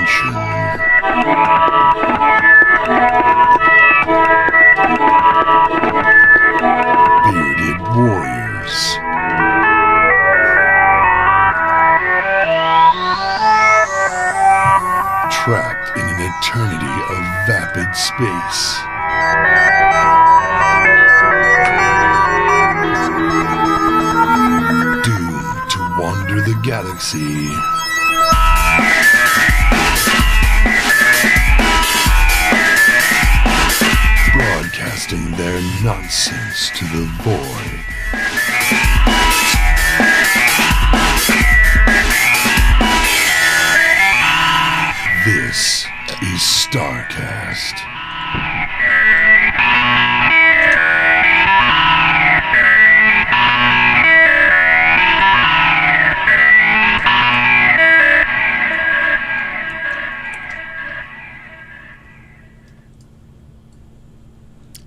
Attention. Bearded warriors. Trapped in an eternity of vapid space. Doomed to wander the galaxy. Broadcasting their nonsense to the void. This is StarCast.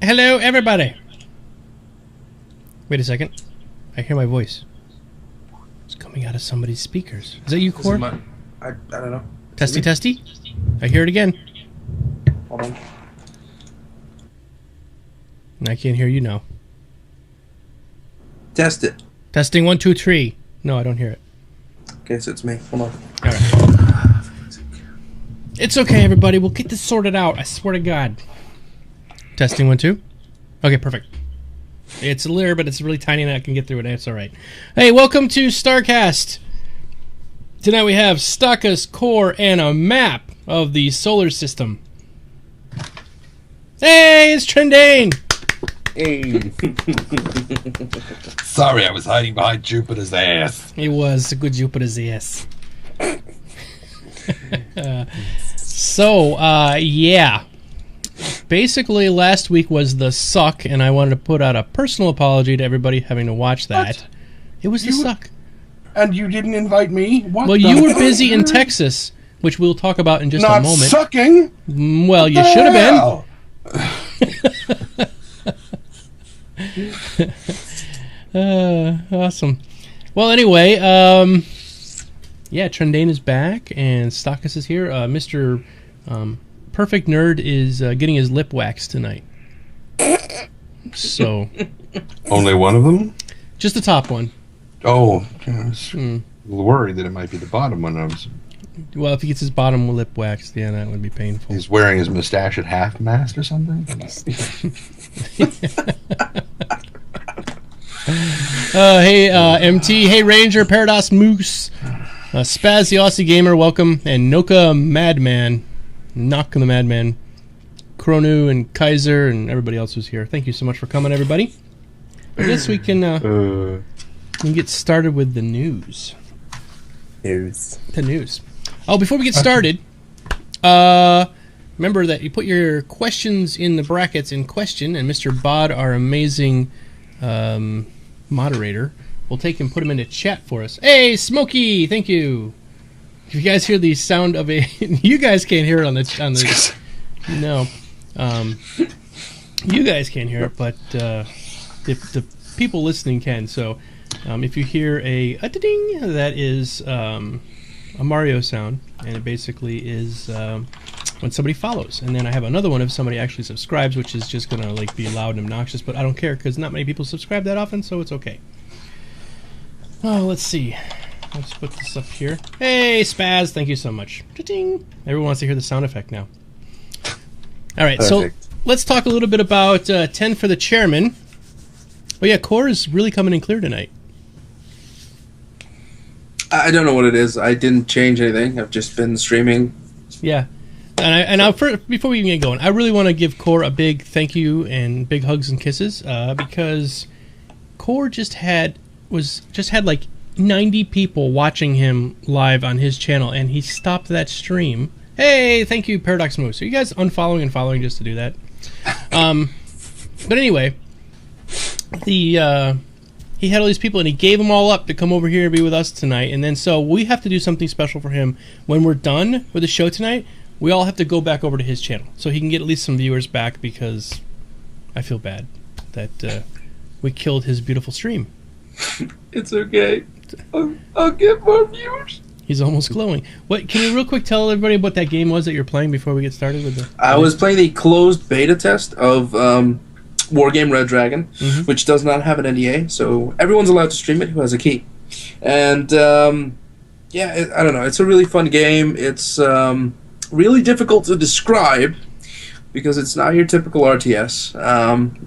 Hello, everybody. Wait a second. I hear my voice. It's coming out of somebody's speakers. Is that you, Core? I don't know. Testy, testy. I hear it again. Hold on. And I can't hear you now. Test it. Testing 1, 2, 3. No, I don't hear it. Okay, so it's me. Hold on. All right. It's okay, everybody. We'll get this sorted out. I swear to God. Testing 1, 2. Okay, perfect. It's a little, but it's really tiny and I can get through it. It's all right. Hey, welcome to StarCast. Tonight we have Stakas, core, and a map of the solar system. Hey, it's Trendane. Hey. Sorry, I was hiding behind Jupiter's ass. It was a good Jupiter's ass. Yeah. Basically, last week was the suck, and I wanted to put out a personal apology to everybody having to watch that. What? It was the suck. And you didn't invite me? What? Well, you were busy in Texas, which we'll talk about in just Not a moment. sucking? Well, you should have been. Awesome. Well, anyway, yeah, Trendane is back, and Stakas is here. Mr. Perfekt Nerd is getting his lip waxed tonight. So, Only one of them? just the top one. Oh, I was worried that it might be the bottom one. Well, if he gets his bottom lip waxed, yeah, that would be painful. He's wearing his mustache at half-mast or something? Hey, MT. Hey, Ranger, Parados Moose. Spaz the Aussie Gamer, welcome. And Noka Madman. Knock the Madman. Kronu and Kaiser and everybody else who's here. Thank you so much for coming, everybody. I guess we can get started with the news. The news. Oh, before we get started, remember that you put your questions in the brackets in question, and Mr. Bod, our amazing moderator, will take and put them into chat for us. Hey, Smokey, thank you. If you guys hear the sound of a... you guys can't hear it on the no. You guys can't hear it, but the people listening can. So if you hear a ding, that is a Mario sound, and it basically is when somebody follows. And then I have another one if somebody actually subscribes, which is just going to like be loud and obnoxious, but I don't care because not many people subscribe that often, so it's okay. Oh, let's see. Let's put this up here. Hey, Spaz, thank you so much. Cha-ting. Everyone wants to hear the sound effect now. All right, Perfect. So let's talk a little bit about 10 for the chairman. Oh, yeah, Core is really coming in clear tonight. I don't know what it is. I didn't change anything. I've just been streaming. Yeah. Before we even get going, I really want to give Core a big thank you and big hugs and kisses because Core just had like 90 people watching him live on his channel, and he stopped that stream. Hey, thank you, Paradox Moose. Are you guys unfollowing and following just to do that? But anyway, he had all these people, and he gave them all up to come over here and be with us tonight. And then so we have to do something special for him when we're done with the show tonight. We all have to go back over to his channel so he can get at least some viewers back, because I feel bad that we killed his beautiful stream. It's okay. I'll get more viewers. He's almost glowing. What? Can you real quick tell everybody what that game was that you're playing before we get started with the? I was playing the closed beta test of Wargame Red Dragon, which does not have an NDA, so everyone's allowed to stream it who has a key. And I don't know. It's a really fun game. It's really difficult to describe because it's not your typical RTS.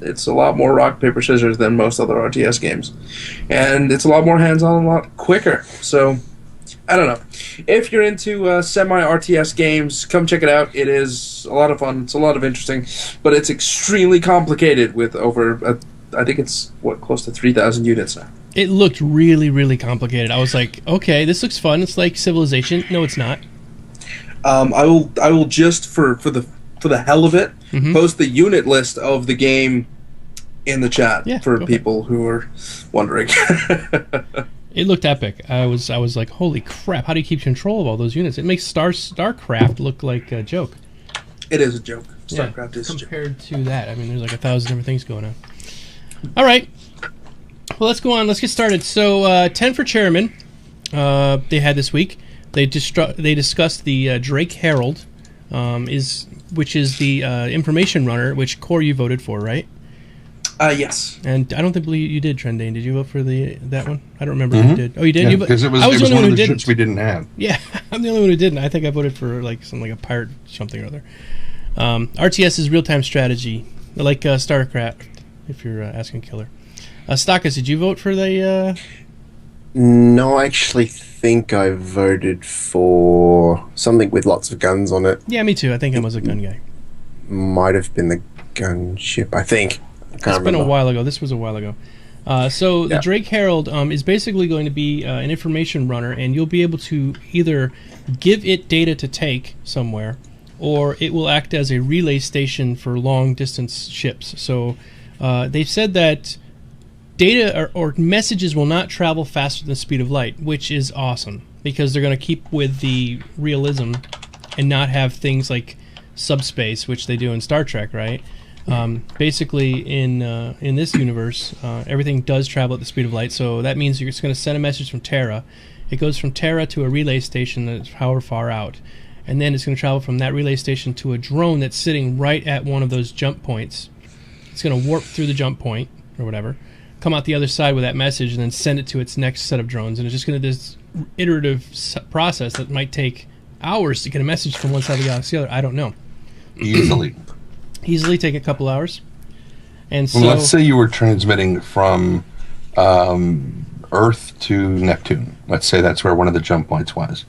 It's a lot more rock, paper, scissors than most other RTS games. And it's a lot more hands-on, a lot quicker. So, I don't know. If you're into semi-RTS games, come check it out. It is a lot of fun. It's a lot of interesting. But it's extremely complicated with over, I think it's, close to 3,000 units now. It looked really, really complicated. I was like, okay, this looks fun. It's like Civilization. No, it's not. I will just for the hell of it post the unit list of the game in the chat for people who are wondering. It looked epic. I was like, holy crap! How do you keep control of all those units? It makes StarCraft look like a joke. It is a joke. StarCraft is compared to that. I mean, there's like 1,000 different things going on. All right. Well, let's go on. Let's get started. So, 10 for Chairman, they had this week. They discussed the Drake Herald, which is the information runner, which Core you voted for, right? Yes. And I don't think you did, Trendane. Did you vote for that one? I don't remember if you did. Oh, you did? Yeah, because it was one of the ships we didn't have. Yeah, I'm the only one who didn't. I think I voted for like a pirate something or other. RTS is real-time strategy, like StarCraft, if you're asking Killer. Stakas, did you vote for the... No, I actually think I voted for something with lots of guns on it. Yeah, me too. I think I was a gun guy. Might have been the gunship, I think. It's been a while ago. This was a while ago. The Drake Herald is basically going to be an information runner, and you'll be able to either give it data to take somewhere, or it will act as a relay station for long-distance ships. So they've said that data or messages will not travel faster than the speed of light, which is awesome, because they're going to keep with the realism and not have things like subspace, which they do in Star Trek, right? Basically, in this universe, everything does travel at the speed of light, so that means you're just going to send a message from Terra. It goes from Terra to a relay station that's however far out, and then it's going to travel from that relay station to a drone that's sitting right at one of those jump points. It's going to warp through the jump point, or whatever, come out the other side with that message, and then send it to its next set of drones, and it's just going to do this iterative process that might take hours to get a message from one side of the galaxy to the other. I don't know. Easily take a couple hours. And so, let's say you were transmitting from Earth to Neptune. Let's say that's where one of the jump points was.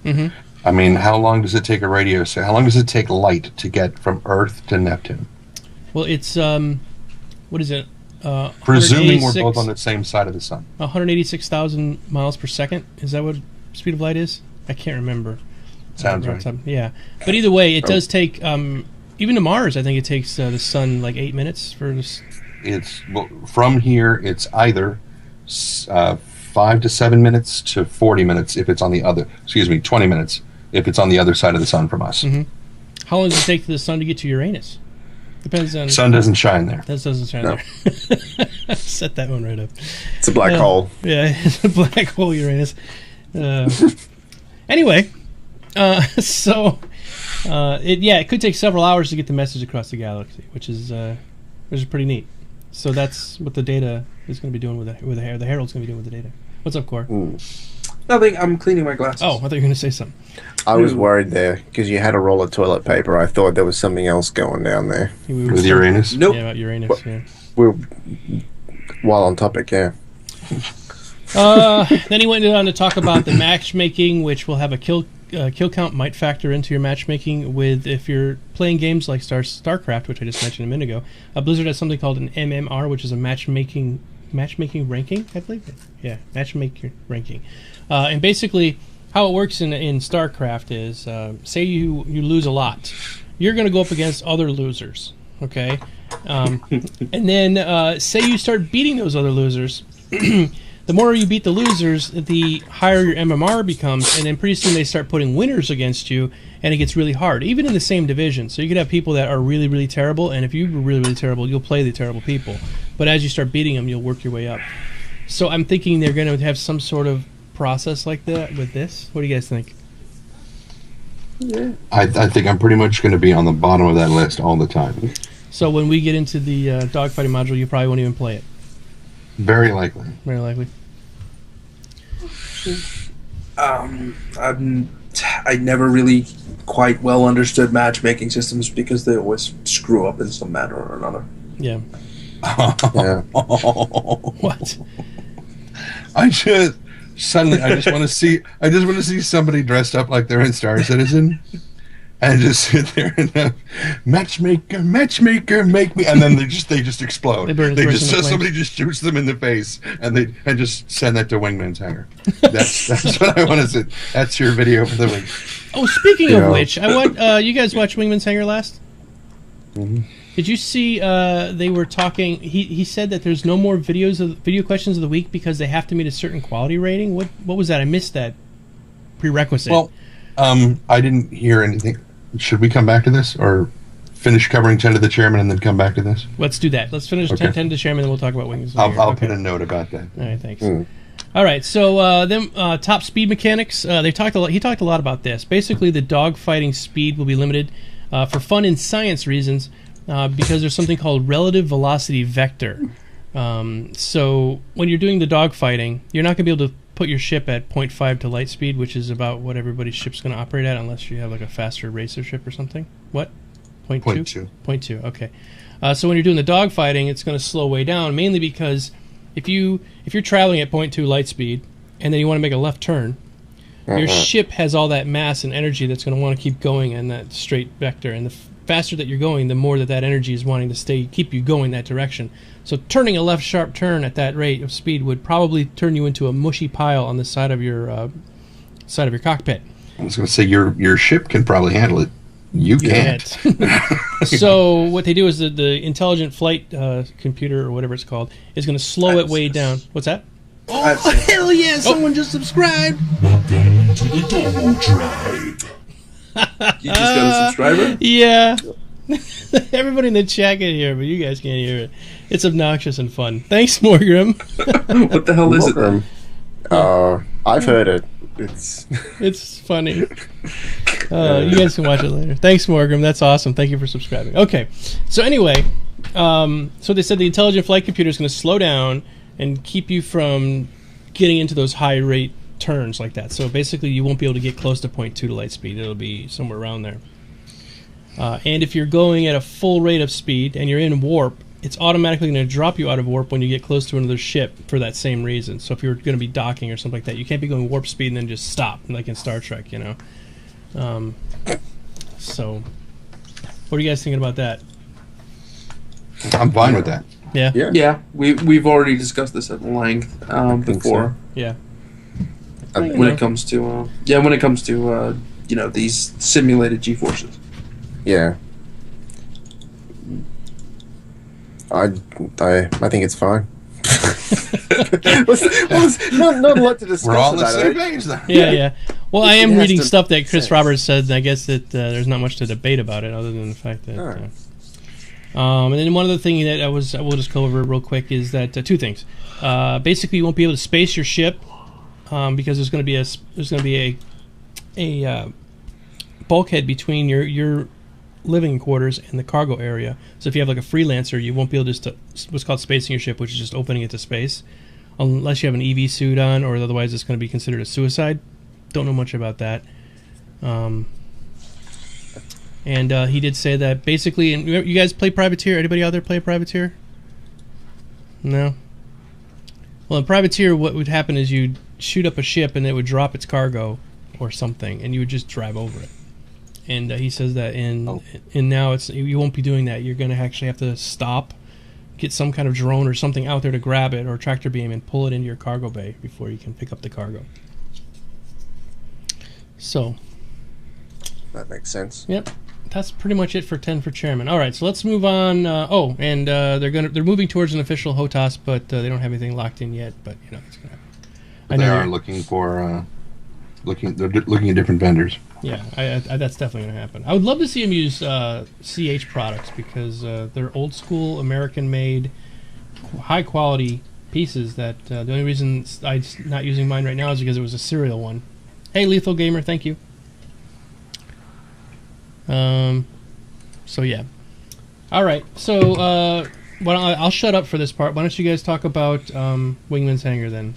I mean, how long does it take a radio? How long does it take light to get from Earth to Neptune? Well, it's what is it? Presuming we're both on the same side of the sun. 186,000 miles per second. Is that what speed of light is? I can't remember. Sounds right. Yeah, but either way, it does take. Even to Mars, I think it takes the sun like 8 minutes for this. From here, it's either 5 to 7 minutes to 40 minutes if it's on the other. 20 minutes if it's on the other side of the sun from us. How long does it take for the sun to get to Uranus? Depends on. Sun doesn't shine there. That doesn't shine there. Set that one right up. It's a black hole. Yeah, it's a black hole, Uranus. Anyway, it could take several hours to get the message across the galaxy, which is pretty neat. So that's what the data is going to be doing with the Herald's going to be doing with the data. What's up, Core? Nothing. I'm cleaning my glasses. Oh, I thought you were going to say something. I was worried there because you had a roll of toilet paper. I thought there was something else going down there. With Uranus? Nope. Yeah, about Uranus, yeah. While on topic, yeah. Then he went on to talk about the matchmaking, which will have a kill count might factor into your matchmaking with if you're playing games like StarCraft, which I just mentioned a minute ago. Blizzard has something called an MMR, which is a matchmaking ranking, I believe. Yeah, matchmaking ranking. And basically, how it works in StarCraft is, say you lose a lot, you're going to go up against other losers, okay? And then say you start beating those other losers. The more you beat the losers, the higher your MMR becomes, and then pretty soon they start putting winners against you, and it gets really hard, even in the same division. So you could have people that are really, really terrible, and if you were really, really terrible, you'll play the terrible people. But as you start beating them, you'll work your way up. So I'm thinking they're going to have some sort of process like that with this. What do you guys think? I think I'm pretty much going to be on the bottom of that list all the time. So when we get into the dogfighting module, you probably won't even play it. Very likely. Very likely. I never really quite well understood matchmaking systems because they always screw up in some manner or another. Yeah. Yeah. What? I just want to see somebody dressed up like they're in Star Citizen, and just sit there and matchmaker, make me, and then they just explode. Somebody just shoots them in the face, and just send that to Wingman's hangar. That's what I want to see. That's your video for the week. Oh, speaking of which, I want you guys watch Wingman's Hangar last? Mm-hmm. Did you see they were talking? He said that there's no more video questions of the week because they have to meet a certain quality rating. What was that? I missed that prerequisite. Well, I didn't hear anything. Should we come back to this, or finish covering 10 to the chairman and then come back to this? Let's do that. Let's finish 10 to the chairman, and then we'll talk about Wings. I'll put a note about that. All right, thanks. All right, so then top speed mechanics. He talked a lot about this. Basically, the dogfighting speed will be limited for fun and science reasons because there's something called relative velocity vector. So when you're doing the dogfighting, you're not going to be able to put your ship at 0.5 to light speed, which is about what everybody's ship's going to operate at, unless you have like a faster racer ship or something. What? 0.2? 0.2, okay. So when you're doing the dogfighting, it's going to slow way down, mainly because if you're traveling at 0.2 light speed, and then you want to make a left turn, your ship has all that mass and energy that's going to want to keep going in that straight vector, and the faster that you're going, the more that energy is wanting to keep you going that direction. So turning a left sharp turn at that rate of speed would probably turn you into a mushy pile on the side of your cockpit. I was going to say your ship can probably handle it. You can't. So what they do is the intelligent flight computer, or whatever it's called, is going to slow it way down. What's that? Oh, hell yeah! Someone just subscribed. Welcome to the Domo Tribe. You just got a subscriber? Yeah. Everybody in the chat can hear it, but you guys can't hear it. It's obnoxious and fun. Thanks, Morgrim. What the hell is it then? I've heard it. It's funny. You guys can watch it later. Thanks, Morgrim. That's awesome. Thank you for subscribing. Okay. So anyway, so they said the intelligent flight computer is going to slow down and keep you from getting into those high rate turns like that. So basically, you won't be able to get close to 0.2 to light speed. It'll be somewhere around there. And if you're going at a full rate of speed and you're in warp, it's automatically going to drop you out of warp when you get close to another ship for that same reason. So if you're going to be docking or something like that, you can't be going warp speed and then just stop, like in Star Trek, you know. So what are you guys thinking about that? I'm fine with that. Yeah? Yeah, we've already discussed this at length before. So. Yeah. When it comes to these simulated G-forces. Yeah. I think it's fine. Not a lot to discuss. We're all on the about same it. page then. Yeah. Well, I am It has reading to stuff that Chris sense. Roberts said, and I guess that there's not much to debate about it other than the fact that... and then one other thing that we'll just go over real quick is that two things. Basically, you won't be able to space your ship because there's going to be a bulkhead between your living quarters and the cargo area. So if you have like a freelancer, you won't be able to what's called spacing your ship, which is just opening it to space, unless you have an EV suit on, or otherwise it's going to be considered a suicide. Don't know much about that. And he did say that basically, and you guys play Privateer? Anybody out there play Privateer? No? Well, in Privateer, what would happen is you'd shoot up a ship and it would drop its cargo or something, and you would just drive over it. And he says that in now you won't be doing that. You're going to actually have to stop, get some kind of drone or something out there to grab it, or tractor beam, and pull it into your cargo bay before you can pick up the cargo. So That makes sense. Yep, that's pretty much it for 10 for chairman. All right, so let's move on. They're moving towards an official HOTAS, but they don't have anything locked in yet. But it's gonna happen. They are looking for they're looking at different vendors. Yeah, that's definitely going to happen. I would love to see them use CH products because they're old school, American-made, high-quality pieces that the only reason I'm not using mine right now is because it was a serial one. Hey, Lethal Gamer, thank you. So yeah. All right. So well, I'll shut up for this part. Why don't you guys talk about Wingman's Hangar then?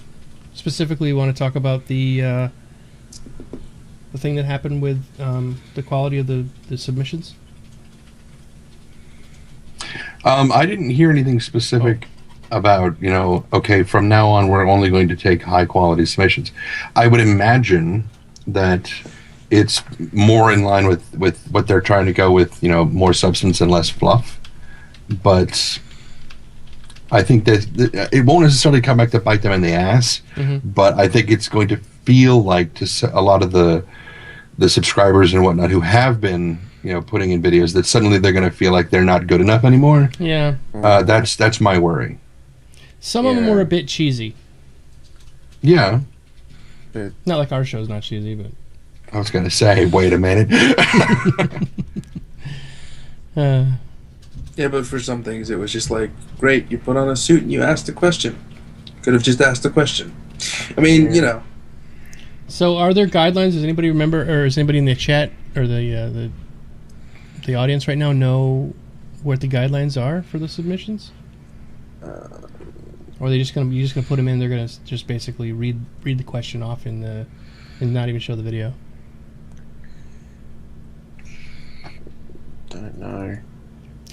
Specifically, want to talk about the thing that happened with the quality of the submissions? I didn't hear anything specific about, okay, from now on we're only going to take high quality submissions. I would imagine that it's more in line with what they're trying to go with, more substance and less fluff. But I think that it won't necessarily come back to bite them in the ass, but I think it's going to feel like to a lot of the subscribers and whatnot who have been putting in videos, that suddenly they're going to feel like they're not good enough anymore. Yeah. That's my worry. Some of them were a bit cheesy. Yeah. Not like our show's not cheesy, but... I was going to say, wait a minute. Yeah, but for some things, it was just like, great, you put on a suit and you asked a question. Could have just asked a question. I mean, So are there guidelines? Does anybody remember, or is anybody in the chat or the audience right now know what the guidelines are for the submissions? Or are they just gonna put them in? They're gonna just basically read the question off and not even show the video. Don't know.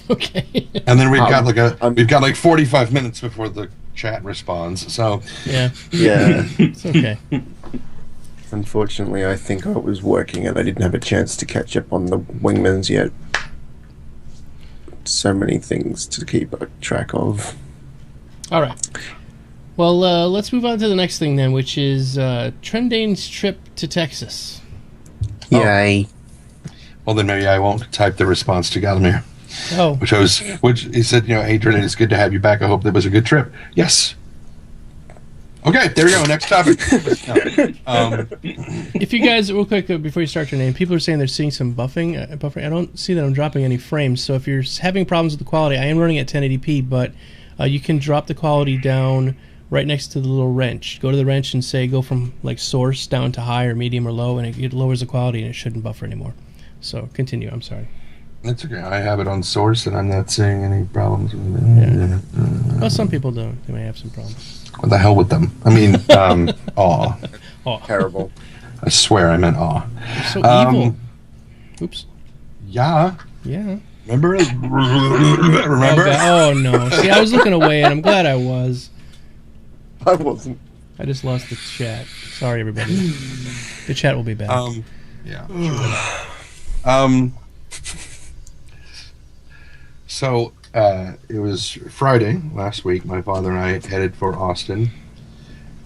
Okay. And then we've got like 45 minutes before the chat responds. So yeah, it's okay. Unfortunately, I think I was working and I didn't have a chance to catch up on the Wingmans yet. So many things to keep track of. All right. Well, let's move on to the next thing then, which is Trendane's trip to Texas. Yay. Well, then maybe I won't type the response to Galamir. Oh. Which he said, hey, Trendane, it's good to have you back. I hope that was a good trip. Yes. Okay, there we go. Next topic. If you guys, real quick, before you start your name, people are saying they're seeing some buffering. I don't see that I'm dropping any frames. So if you're having problems with the quality, I am running at 1080p, but you can drop the quality down right next to the little wrench. Go to the wrench and say go from like source down to high or medium or low, and it lowers the quality and it shouldn't buffer anymore. So continue. I'm sorry. That's okay. I have it on source, and I'm not seeing any problems with it. Yeah. Well, some people don't. They may have some problems. What the hell with them? I mean, aw. Oh. Terrible. I swear I meant aw. So evil. Oops. Yeah. Yeah. Remember? Oh, no. See, I was looking away, and I'm glad I was. I wasn't. I just lost the chat. Sorry, everybody. The chat will be back. Yeah. So, it was Friday last week. My father and I headed for Austin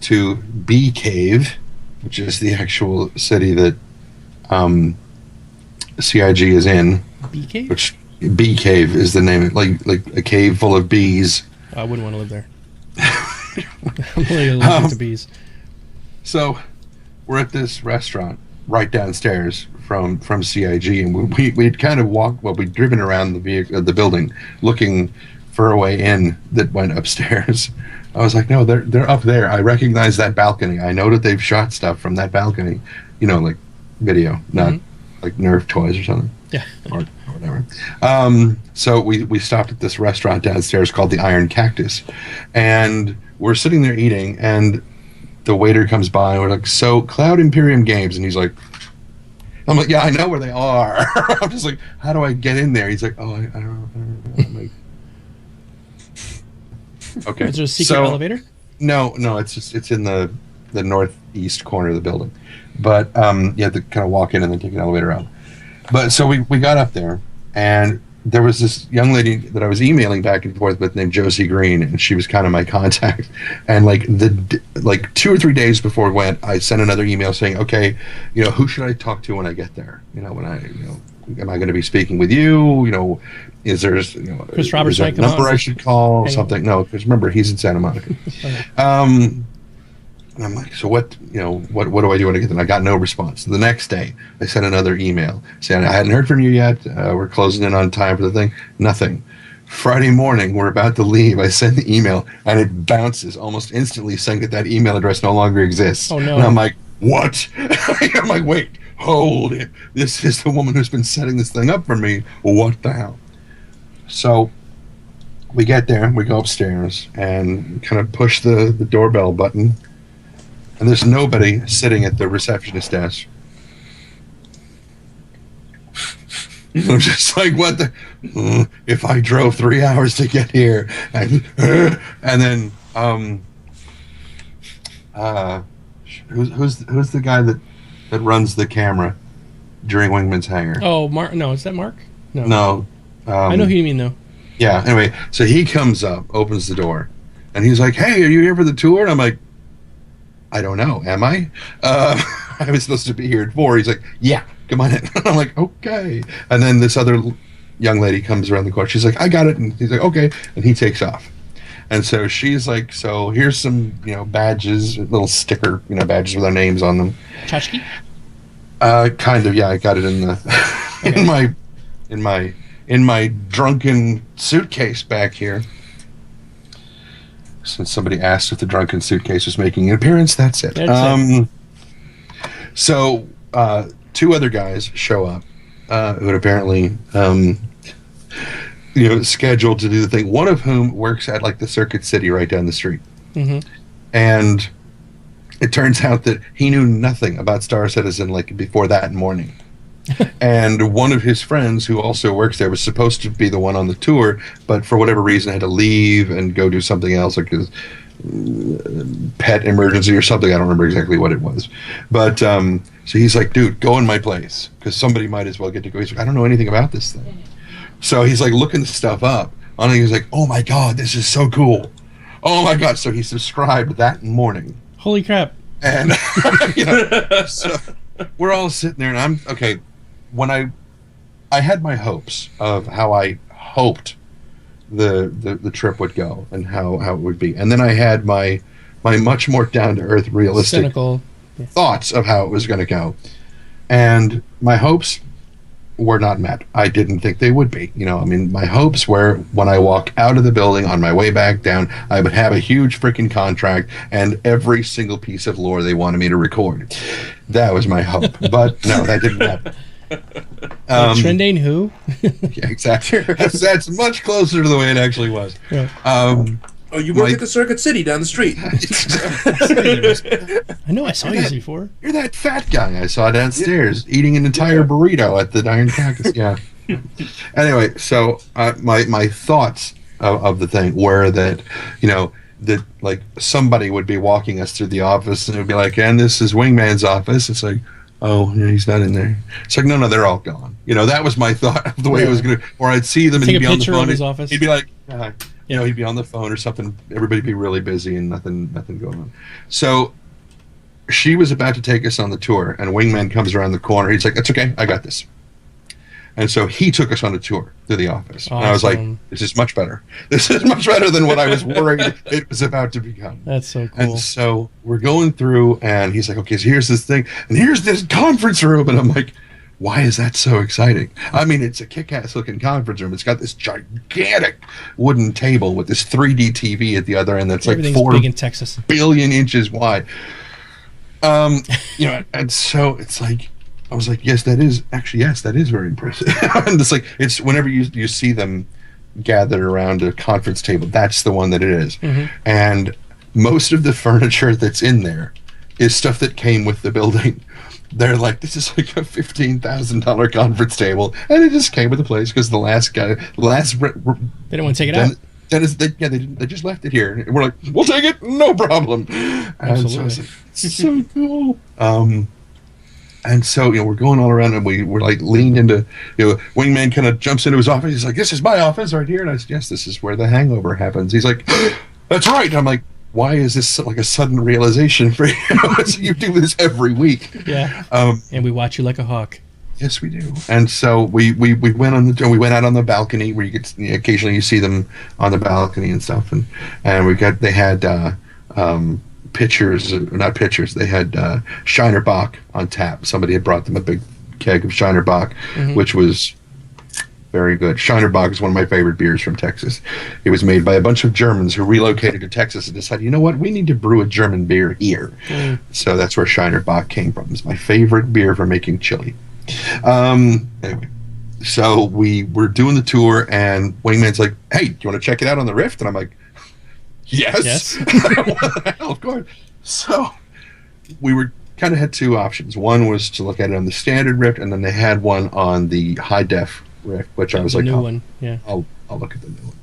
to Bee Cave, which is the actual city that CIG is in. Bee Cave? Which Bee Cave is the name, like a cave full of bees. I wouldn't want to live there. I'm really allergic to bees. So, we're at this restaurant right downstairs from CIG, and we'd kind of walked. Well, we'd driven around the building looking for a way in that went upstairs. I was like, no, they're up there. I recognize that balcony. I know that they've shot stuff from that balcony. Like video, not like Nerf toys or something. Yeah. Or whatever. So we stopped at this restaurant downstairs called the Iron Cactus, and we're sitting there eating, and the waiter comes by, and we're like, so Cloud Imperium Games, and he's like, I'm like, yeah, I know where they are. I'm just like, how do I get in there? He's like, oh, I don't know. I'm like, okay. Is there a secret elevator? No, it's in the northeast corner of the building. But you have to kind of walk in and then take an elevator out. But so we got up there, and there was this young lady that I was emailing back and forth with named Josie Green, and she was kind of my contact. And like 2 or 3 days before we went, I sent another email saying, okay, who should I talk to when I get there? Am I going to be speaking with you? Is there Chris Roberts a number I should call? Something? No, because remember, he's in Santa Monica. And I'm like, so what do I do when I get there? And I got no response. The next day, I sent another email saying, I hadn't heard from you yet. We're closing in on time for the thing. Nothing. Friday morning, we're about to leave. I send the email, and it bounces almost instantly saying that email address no longer exists. Oh, no. And I'm like, what? I'm like, wait, hold it. This is the woman who's been setting this thing up for me. What the hell? So we get there, we go upstairs, and kind of push the doorbell button, and there's nobody sitting at the receptionist desk. I'm just like, what the? If I drove 3 hours to get here, and then who's the guy that runs the camera during Wingman's Hangar? Oh, Mark. No, is that Mark? No. I know who you mean, though. Yeah. Anyway, so he comes up, opens the door, and he's like, "Hey, are you here for the tour?" And I'm like, "I don't know. Am I? I was supposed to be here at 4." He's like, "Yeah, come on in." I'm like, "Okay." And then this other young lady comes around the corner. She's like, "I got it." And he's like, "Okay." And he takes off. And so she's like, "So here's some, badges, little sticker, badges with our names on them." Tchotchke? Kind of. Yeah, I got it in the in my drunken suitcase back here. Since somebody asked if the drunken suitcase was making an appearance, that's it. So 2 other guys show up who had apparently scheduled to do the thing. One of whom works at like the Circuit City right down the street. Mm-hmm. And it turns out that he knew nothing about Star Citizen like before that morning. And one of his friends who also works there was supposed to be the one on the tour, but for whatever reason had to leave and go do something else, like his pet emergency or something. I don't remember exactly what it was. But so he's like, "Dude, go in my place, because somebody might as well get to go." He's like, "I don't know anything about this thing." So he's like looking stuff up. And he's like, "Oh my God, this is so cool. Oh my God." So he subscribed that morning. Holy crap. And, so we're all sitting there, and I'm, okay, when I had my hopes of how I hoped the trip would go and how it would be. And then I had my much more down-to-earth, realistic cynical thoughts of how it was going to go. And my hopes were not met. I didn't think they would be. My hopes were when I walk out of the building on my way back down, I would have a huge freaking contract and every single piece of lore they wanted me to record. That was my hope. But no, that didn't happen. Trendane who? Yeah, exactly. That's much closer to the way it actually was. Yeah. Oh, you work at the Circuit City down the street. I know I saw you before. You're that fat guy I saw downstairs eating an entire burrito at the Iron Cactus. Yeah. Anyway, so my thoughts of the thing were that, that like somebody would be walking us through the office and it would be like, "And this is Wingman's office." It's like, "Oh, yeah, he's not in there." It's like, no, they're all gone. That was my thought of the way it was going to. Or I'd see them and he'd be on the phone. His office. He'd be like, he'd be on the phone or something. Everybody'd be really busy and nothing going on. So she was about to take us on the tour, and Wingman comes around the corner. He's like, "That's okay, I got this." And so he took us on a tour to the office. Awesome. And I was like, "This is much better. This is much better than what I was worried it was about to become." That's so cool. And so we're going through, and he's like, "Okay, so here's this thing, and here's this conference room." And I'm like, "Why is that so exciting?" I mean, it's a kick-ass looking conference room. It's got this gigantic wooden table with this 3D TV at the other end that's like 4 big in Texas. billion inches wide. And so it's like, I was like, yes, that is very impressive. And it's whenever you see them gathered around a conference table, that's the one that it is. Mm-hmm. And most of the furniture that's in there is stuff that came with the building. They're like, "This is like a $15,000 conference table," and it just came with the place because the last guy, they didn't want to take it out. They just left it here. And we're like, "We'll take it, no problem." And so I was like, "It's so cool." And so, we're going all around, and we're like leaned into, Wingman kind of jumps into his office. He's like, "This is my office right here." And I said, "Yes, this is where the hangover happens." He's like, "That's right." And I'm like, "Why is this like a sudden realization for you?" You do this every week. Yeah. And we watch you like a hawk. Yes, we do. And so we went out on the balcony where you could occasionally you see them on the balcony and stuff, and they had pitchers, not pitchers. They had Shiner Bock on tap. Somebody had brought them a big keg of Shiner Bock, mm-hmm. which was Very good. Shinerbach is one of my favorite beers from Texas. It was made by a bunch of Germans who relocated to Texas and decided, you know what, we need to brew a German beer here. So that's where Shinerbach came from. It's my favorite beer for making chili. Anyway, so we were doing the tour, and Wingman's like, hey, do you want to check it out on the Rift? And I'm like, yes. What the hell, of course. So we were kind of had two options. One was to look at it on the standard Rift, and then they had one on the high def Rift, which I was like, new one. Yeah. I'll look at the new one.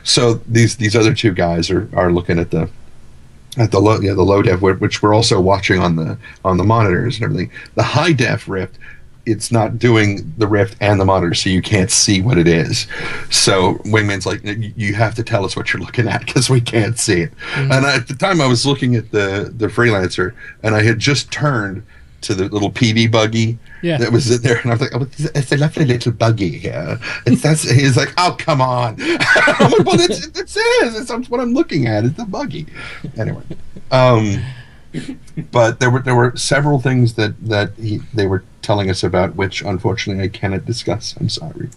So these other two guys are looking at the low def, which we're also watching on the monitors and everything. The high def Rift, it's not doing the Rift and the monitor, so you can't see what it is. So Wingman's like, you have to tell us what you're looking at because we can't see it. And at the time I was looking at the Freelancer, and I had just turned to the little PD buggy that was in there, and I was like, oh, it's a lovely little buggy here. He's like, oh, come on. I'm like, well, that's what I'm looking at. It's the buggy. Anyway, but there were several things that they were telling us about, which unfortunately I cannot discuss. I'm sorry,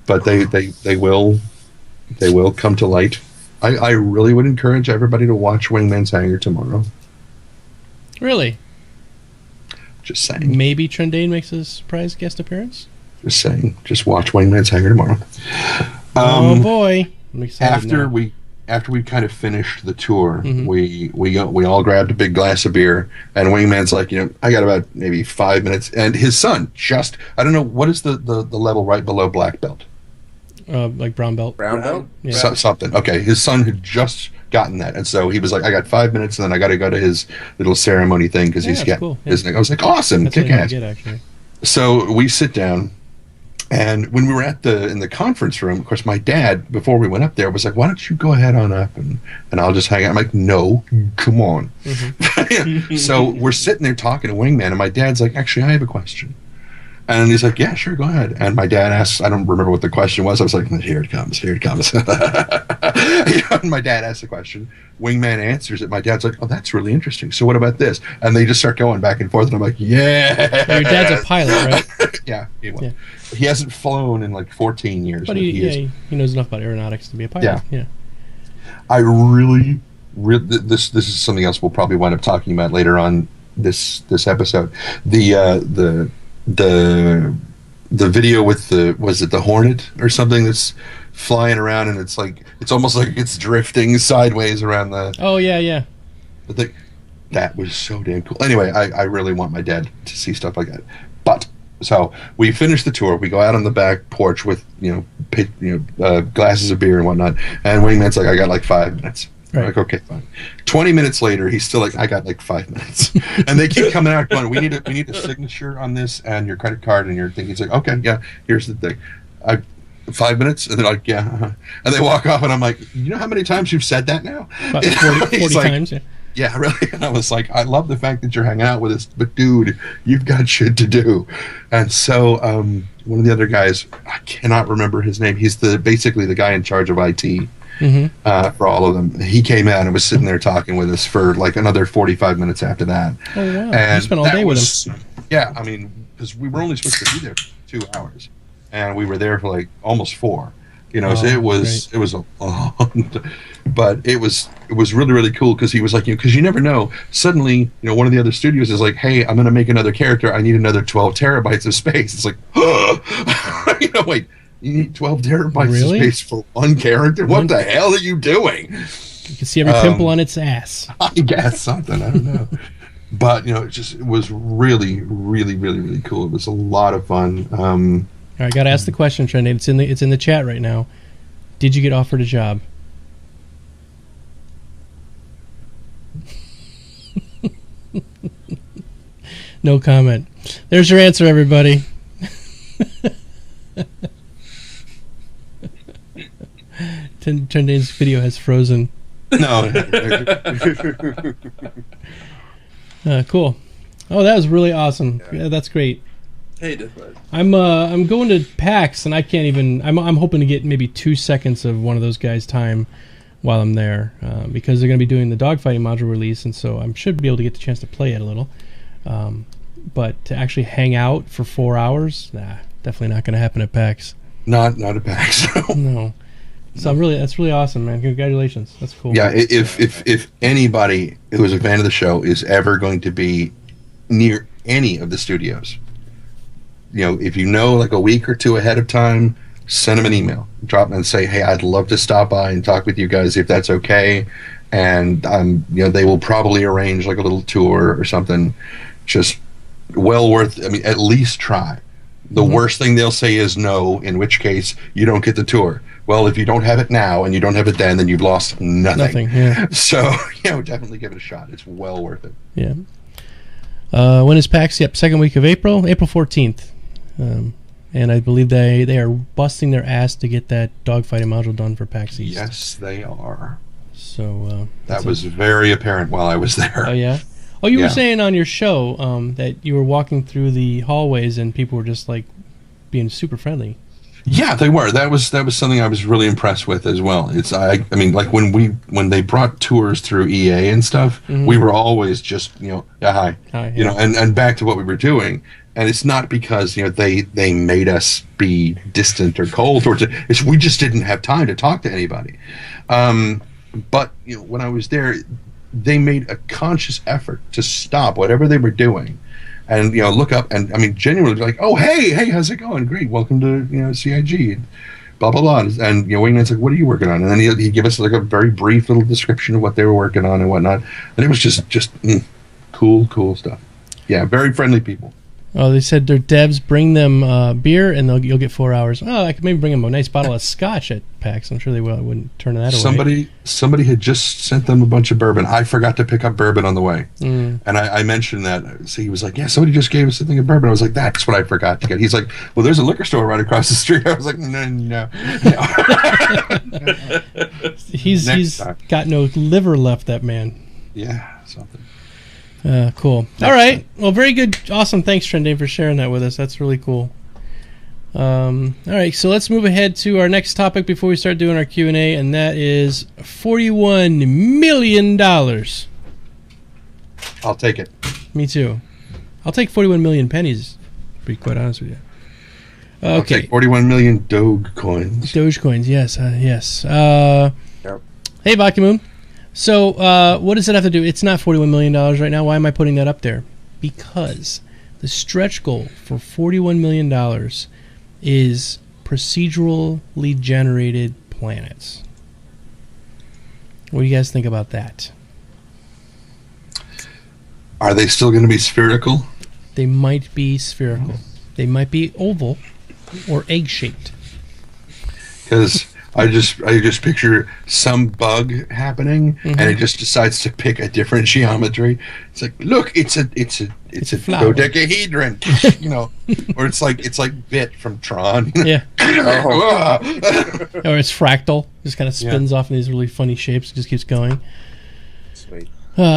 but they will come to light. I really would encourage everybody to watch Wingman's Hangar tomorrow. Really? Just saying. Maybe Trendane makes a surprise guest appearance? Just saying. Just watch Wingman's Hangar tomorrow. Oh boy. I'm excited after we kind of finished the tour, we all grabbed a big glass of beer, and Wingman's like, I got about maybe 5 minutes, and his son I don't know, what is the level right below black belt? Like brown belt. Brown belt? Yeah. Something. Okay, his son had just gotten that, and so he was like, I got 5 minutes, and then I got to go to his little ceremony thing because he's got his neck. I was like, awesome, kick ass. Actually. So we sit down, and when we were in the conference room, of course, my dad, before we went up there, was like, why don't you go ahead on up and I'll just hang out. I'm like, no, come on. So we're sitting there talking to Wingman, and my dad's like, actually, I have a question. And he's like, yeah, sure, go ahead. And my dad asks, I don't remember what the question was. I was like, here it comes. And my dad asks the question. Wingman answers it. My dad's like, oh, that's really interesting. So what about this? And they just start going back and forth. And I'm like, yeah. Your dad's a pilot, right? Yeah, he hasn't flown in like 14 years. But he knows enough about aeronautics to be a pilot. Yeah. I really, this is something else we'll probably wind up talking about later on this episode. The video with was it the Hornet or something that's flying around, and it's almost like it's drifting sideways around the that was so damn cool. Anyway, I really want my dad to see stuff like that. But so we finish the tour, we go out on the back porch with glasses of beer and whatnot, and Wingman's like, I got like 5 minutes. Right. Like, okay, fine. 20 minutes later, he's still like, I got like 5 minutes. And they keep coming out going, we need a signature on this and your credit card and your thing. He's like, okay, yeah, here's the thing. 5 minutes? And they're like, yeah. Uh-huh. And they walk off, and I'm like, you know how many times you've said that now? About 40 times, yeah. Yeah, really. And I was like, I love the fact that you're hanging out with us, but dude, you've got shit to do. And so one of the other guys, I cannot remember his name. He's basically the guy in charge of IT. For all of them. He came out and was sitting there talking with us for like another 45 minutes after that. Oh, wow. And you spent all day with him. Yeah, I mean, because we were only supposed to be there for 2 hours, and we were there for like almost 4. So it was a long, but it was really, really cool because he was like, because you never know. Suddenly, one of the other studios is like, hey, I'm going to make another character. I need another 12 terabytes of space. It's like, wait. You need 12 terabytes of space for one character? What the hell are you doing? You can see every pimple on its ass. I guess something. I don't know. But, it was really, really, really, really cool. It was a lot of fun. All right, I got to ask the question, Trendane. It's in the chat right now. Did you get offered a job? No comment. There's your answer, everybody. Trendane's video has frozen. No. Cool. Oh, that was really awesome. Yeah, that's great. Hey, Deathbud. I'm going to PAX, and I can't even. I'm hoping to get maybe 2 seconds of one of those guys' time while I'm there, because they're going to be doing the dogfighting module release, and so I should be able to get the chance to play it a little. But to actually hang out for 4 hours, definitely not going to happen at PAX. Not at PAX. No. So that's really awesome, man. Congratulations. That's cool. Yeah, if anybody who is a fan of the show is ever going to be near any of the studios, if you know like a week or two ahead of time, send them an email, drop them and say, hey, I'd love to stop by and talk with you guys if that's okay. And they will probably arrange like a little tour or something. Just well worth. I mean, at least try. The worst thing they'll say is no, in which case you don't get the tour. Well, if you don't have it now and you don't have it then you you've lost nothing. Yeah. So, definitely give it a shot. It's well worth it. Yeah. When is PAX? Yep, second week of April, April 14th. And I believe they are busting their ass to get that dogfighting module done for PAX East. Yes, they are. So that was very apparent while I was there. Oh, yeah? Oh, you were saying on your show that you were walking through the hallways and people were just like being super friendly. Yeah, they were. That was something I was really impressed with as well. I mean, like when they brought tours through EA and stuff, we were always just hi, and back to what we were doing. And it's not because they made us be distant or cold towards it. It's we just didn't have time to talk to anybody. But when I was there, they made a conscious effort to stop whatever they were doing and look up and I mean genuinely like, oh hey, how's it going? Great, welcome to CIG, blah blah blah. And Wayne Man's like, what are you working on? And then he'd give us like a very brief little description of what they were working on and whatnot. And it was just cool stuff. Yeah, very friendly people. Oh, they said their devs bring them beer and you'll get 4 hours. Oh, I could maybe bring them a nice bottle of scotch at PAX. I'm sure they wouldn't turn that away. Somebody had just sent them a bunch of bourbon. I forgot to pick up bourbon on the way. And I mentioned that. So he was like, yeah, somebody just gave us a thing of bourbon. I was like, that's what I forgot to get. He's like, well, there's a liquor store right across the street. I was like, no. He's got no liver left, that man. Yeah, something. Cool. All right. Well, very good. Awesome. Thanks, Trendane, for sharing that with us. That's really cool. All right. So let's move ahead to our next topic before we start doing our Q&A, and that is $41 million. I'll take it. Me too. I'll take 41 million pennies, to be quite honest with you. Okay. I'll take 41 million Doge coins. Doge coins, yes. Yes. Yep. Hey, Vacuum. So, what does it have to do? It's not $41 million right now. Why am I putting that up there? Because the stretch goal for $41 million is procedurally generated planets. What do you guys think about that? Are they still going to be spherical? They might be spherical. They might be oval or egg-shaped. Because I just picture some bug happening, and it just decides to pick a different geometry. It's like, look, it's a dodecahedron, or it's like Bit from Tron. Yeah. Or it's fractal, just kind of spins off in these really funny shapes. It just keeps going. Sweet.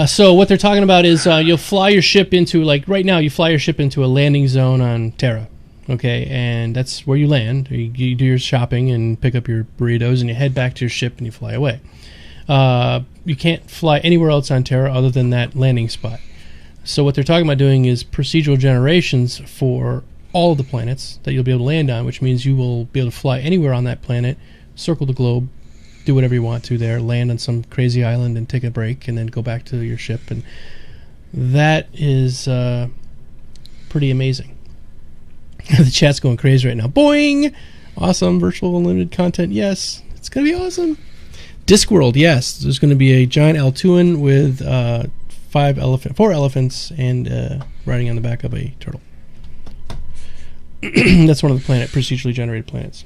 So what they're talking about is you'll fly your ship into, like right now, you fly your ship into a landing zone on Terra. Okay, and that's where you land. You do your shopping and pick up your burritos, and you head back to your ship and you fly away. You can't fly anywhere else on Terra other than that landing spot. So what they're talking about doing is procedural generations for all of the planets that you'll be able to land on, which means you will be able to fly anywhere on that planet, circle the globe, do whatever you want to there, land on some crazy island and take a break, and then go back to your ship. And that is pretty amazing. The chat's going crazy right now. Boing! Awesome. Virtual unlimited content. Yes. It's going to be awesome. Discworld. Yes. There's going to be a giant Altuan with 4 elephants and riding on the back of a turtle. That's one of the procedurally generated planets.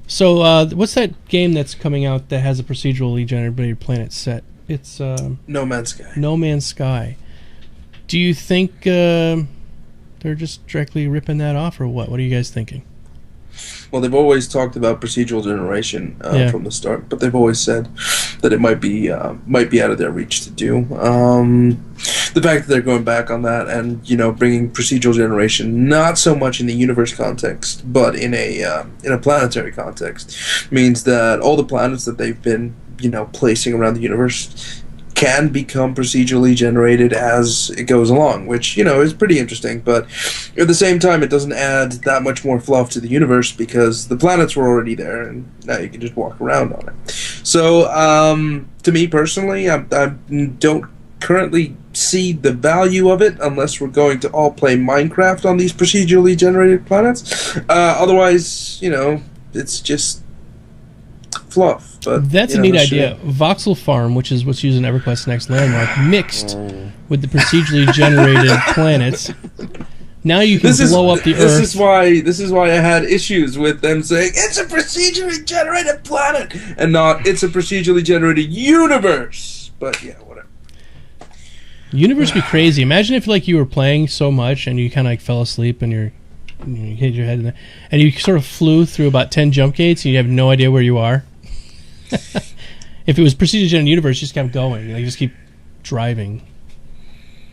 So, what's that game that's coming out that has a procedurally generated planet set? It's No Man's Sky. No Man's Sky. Do you think they're just directly ripping that off, or what? What are you guys thinking? Well, they've always talked about procedural generation from the start, but they've always said that it might be out of their reach to do. The fact that they're going back on that and bringing procedural generation not so much in the universe context, but in a planetary context, means that all the planets that they've been placing around the universe can become procedurally generated as it goes along, which, is pretty interesting. But at the same time, it doesn't add that much more fluff to the universe because the planets were already there, and now you can just walk around on it. So, to me personally, I don't currently see the value of it unless we're going to all play Minecraft on these procedurally generated planets. Otherwise, it's just fluff. But that's a neat idea. Voxel Farm, which is what's used in EverQuest Next Landmark, mixed with the procedurally generated planets. Now you can blow up the Earth. This is why I had issues with them saying it's a procedurally generated planet and not it's a procedurally generated universe. But yeah, whatever. Universe would be crazy. Imagine if you were playing so much and you kind of fell asleep and you hit your head in there, and you sort of flew through about 10 jump gates and you have no idea where you are. If it was procedurally generated universe, you just kept going. You just keep driving.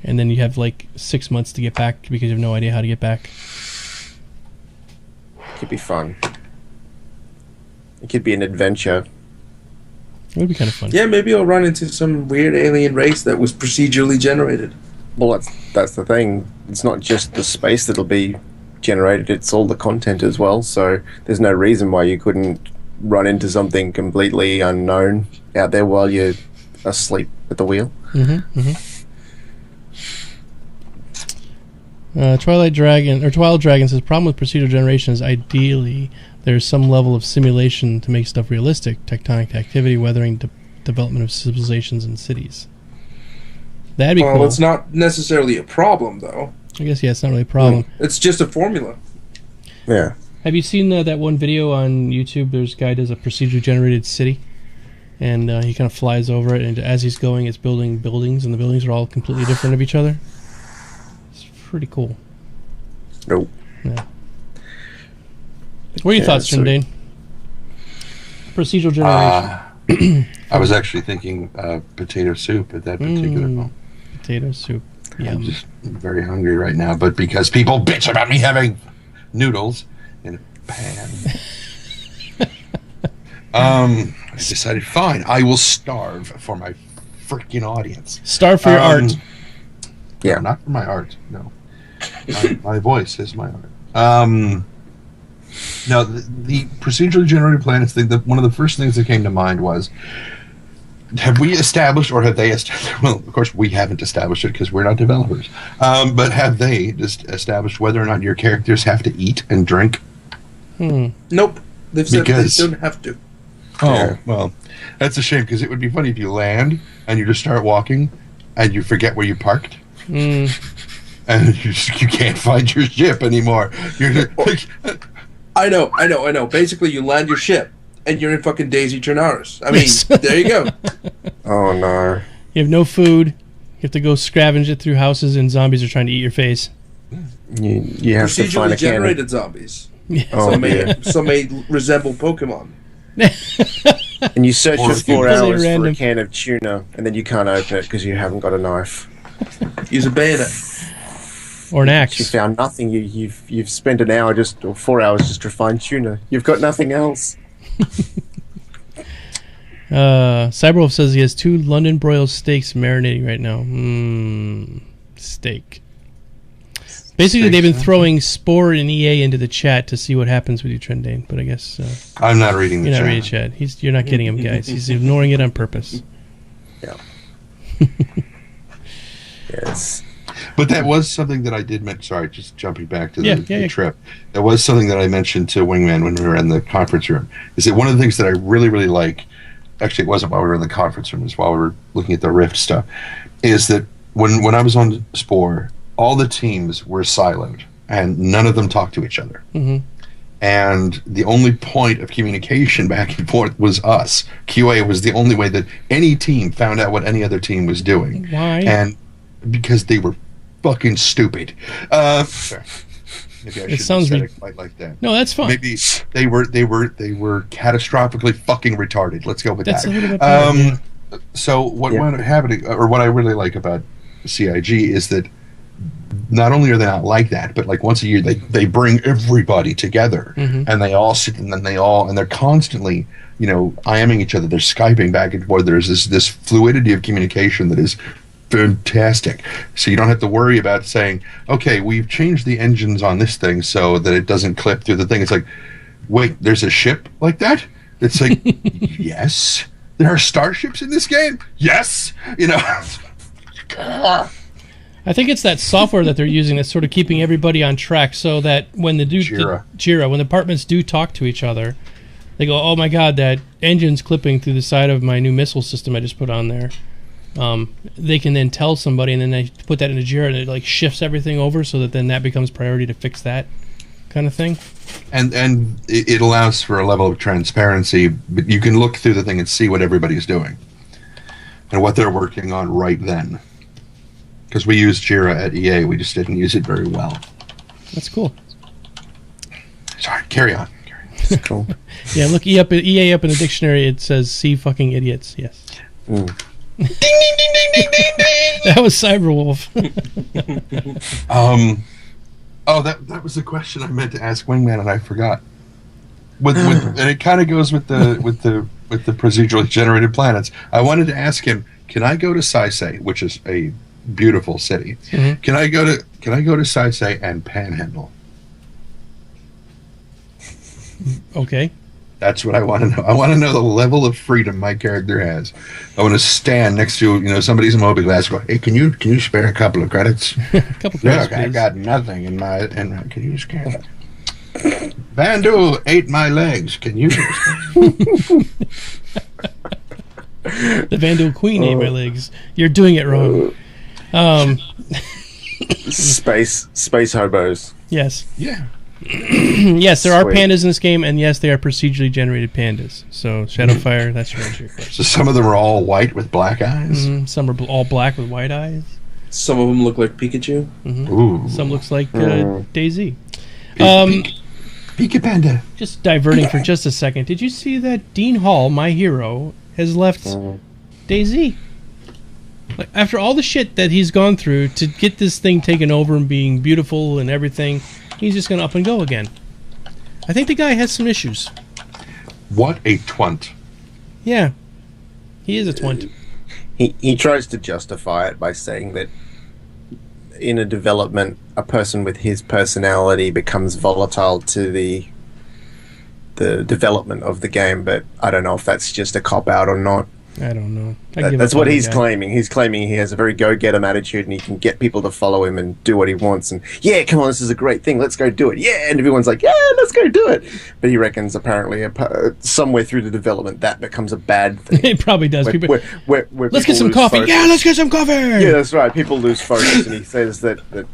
And then you have 6 months to get back because you have no idea how to get back. Could be fun. It could be an adventure. It would be kind of fun. Yeah, maybe I'll run into some weird alien race that was procedurally generated. Well, that's the thing. It's not just the space that'll be generated, it's all the content as well, so there's no reason why you couldn't run into something completely unknown out there while you're asleep at the wheel. Twilight Dragon says, problem with procedural generation is ideally there's some level of simulation to make stuff realistic, tectonic activity, weathering, development of civilizations and cities. That'd be cool. Well, it's not necessarily a problem, though. I guess, it's not really a problem. It's just a formula. Yeah. Have you seen that one video on YouTube? There's a guy who does a procedurally generated city, and he kind of flies over it, and as he's going, it's building buildings, and the buildings are all completely different of each other. It's pretty cool. Nope. Yeah. What are your thoughts, Trendane? Procedural generation. I was actually thinking potato soup at that particular moment. Potato soup. Yeah. I'm just very hungry right now, but because people bitch about me having noodles in a pan, I decided, fine, I will starve for my freaking audience. Starve for your art. Yeah. No, not for my art, no. My voice is my art. Now, the procedurally generated planets thing, one of the first things that came to mind was, have we established, or have they established, well, of course we haven't established it because we're not developers, but have they just established whether or not your characters have to eat and drink? Nope. They've said they don't have to. Oh, yeah. Well, that's a shame, because it would be funny if you land and you just start walking and you forget where you parked. And you can't find your ship anymore. You're just, I know. Basically, you land your ship, and you're in fucking Daisy Ternaris. I mean, there you go. Oh, no. You have no food. You have to go scavenge it through houses, and zombies are trying to eat your face. You have to find a procedurally generated zombies. Yeah. Oh, Some may resemble Pokemon. And you search for 4 completely hours for random. a can of tuna, and then you can't open it because you haven't got a knife. Use a bayonet. Or an You axe. found nothing. You've spent an hour or 4 hours just to find tuna. You've got nothing else. Cyberwolf says he has 2 London broiled steaks marinating right now. Steak. Basically, they've been throwing Spore and EA into the chat to see what happens with you, Trendane. But I guess I'm not reading the you're chat. not reading chat. You're not getting him, guys. He's ignoring it on purpose. Yeah. Yes. But that was something that I did mention. Sorry, just jumping back to the Yeah. trip. That was something that I mentioned to Wingman when we were in the conference room. Is that one of the things that I really, really like? Actually, it wasn't while we were in the conference room. It was while we were looking at the Rift stuff. Is that when I was on Spore, all the teams were siloed, and none of them talked to each other. And the only point of communication back and forth was us. QA was the only way that any team found out what any other team was doing. Why? And because they were fucking stupid. Sorry. Maybe I shouldn't have said it quite like that. No, that's fine. Maybe they were catastrophically fucking retarded. Let's go with That's that. a little bit better, So what wound up happening, or what I really like about CIG, is that not only are they not like that, but like once a year they bring everybody together, and they all sit, and then they're constantly, you know, IMing each other. They're Skyping back and forth. There's this fluidity of communication that is fantastic. So you don't have to worry about saying, okay, we've changed the engines on this thing so that it doesn't clip through the thing. It's like, wait, there's a ship like that? It's like, yes, there are starships in this game. Yes, you know. I think it's that software that they're using that's sort of keeping everybody on track, so that when the Jira, when the departments do talk to each other, they go, "Oh my God, that engine's clipping through the side of my new missile system I just put on there." They can then tell somebody, and then they put that into Jira, and it like shifts everything over, so that then that becomes priority to fix that kind of thing. And it allows for a level of transparency, but you can look through the thing and see what everybody's doing and what they're working on right then. Because we used Jira at EA, we just didn't use it very well. That's cool. Sorry, carry on. It's cool. Yeah, look EA up in the dictionary. It says "see fucking idiots." Yes. Mm. Ding ding ding ding ding ding ding. That was Cyberwolf. Oh, that was the question I meant to ask Wingman, and I forgot. And it kind of goes with the procedurally generated planets. I wanted to ask him, can I go to Saisei, which is a beautiful city? Mm-hmm. Can I go to Saisei and panhandle? Okay. That's what I want to know. I want to know the level of freedom my character has. I want to stand next to somebody's mobile glass. Go, hey, can you spare a couple of credits? A couple credits, Look, I got nothing in my. And can you scan? Vandu ate my legs. Can you? The Vandu Queen ate my legs. You're doing it wrong. Space hobos. Yes. Yeah. Yes, there are pandas in this game, and yes, they are procedurally generated pandas. So, Shadowfire, that's your answer. So some of them are all white with black eyes? Mm-hmm. Some are all black with white eyes. Some of them look like Pikachu. Mm-hmm. Ooh. Some looks like Daisy. Pika Panda. Just diverting for just a second. Did you see that Dean Hall, my hero, has left Daisy? Like, after all the shit that he's gone through to get this thing taken over and being beautiful and everything, he's just going to up and go again. I think the guy has some issues. What a twunt. Yeah. He is a twunt. He tries to justify it by saying that in a development, a person with his personality becomes volatile to the development of the game, but I don't know if that's just a cop-out or not. I don't know. That's what he's claiming. He's claiming he has a very go-getter attitude and he can get people to follow him and do what he wants. And, yeah, come on, this is a great thing. Let's go do it. Yeah, and everyone's like, yeah, let's go do it. But he reckons apparently somewhere through the development that becomes a bad thing. It probably does. Where let's get some coffee. Focus. Yeah, let's get some coffee. Yeah, that's right. People lose focus, and he says that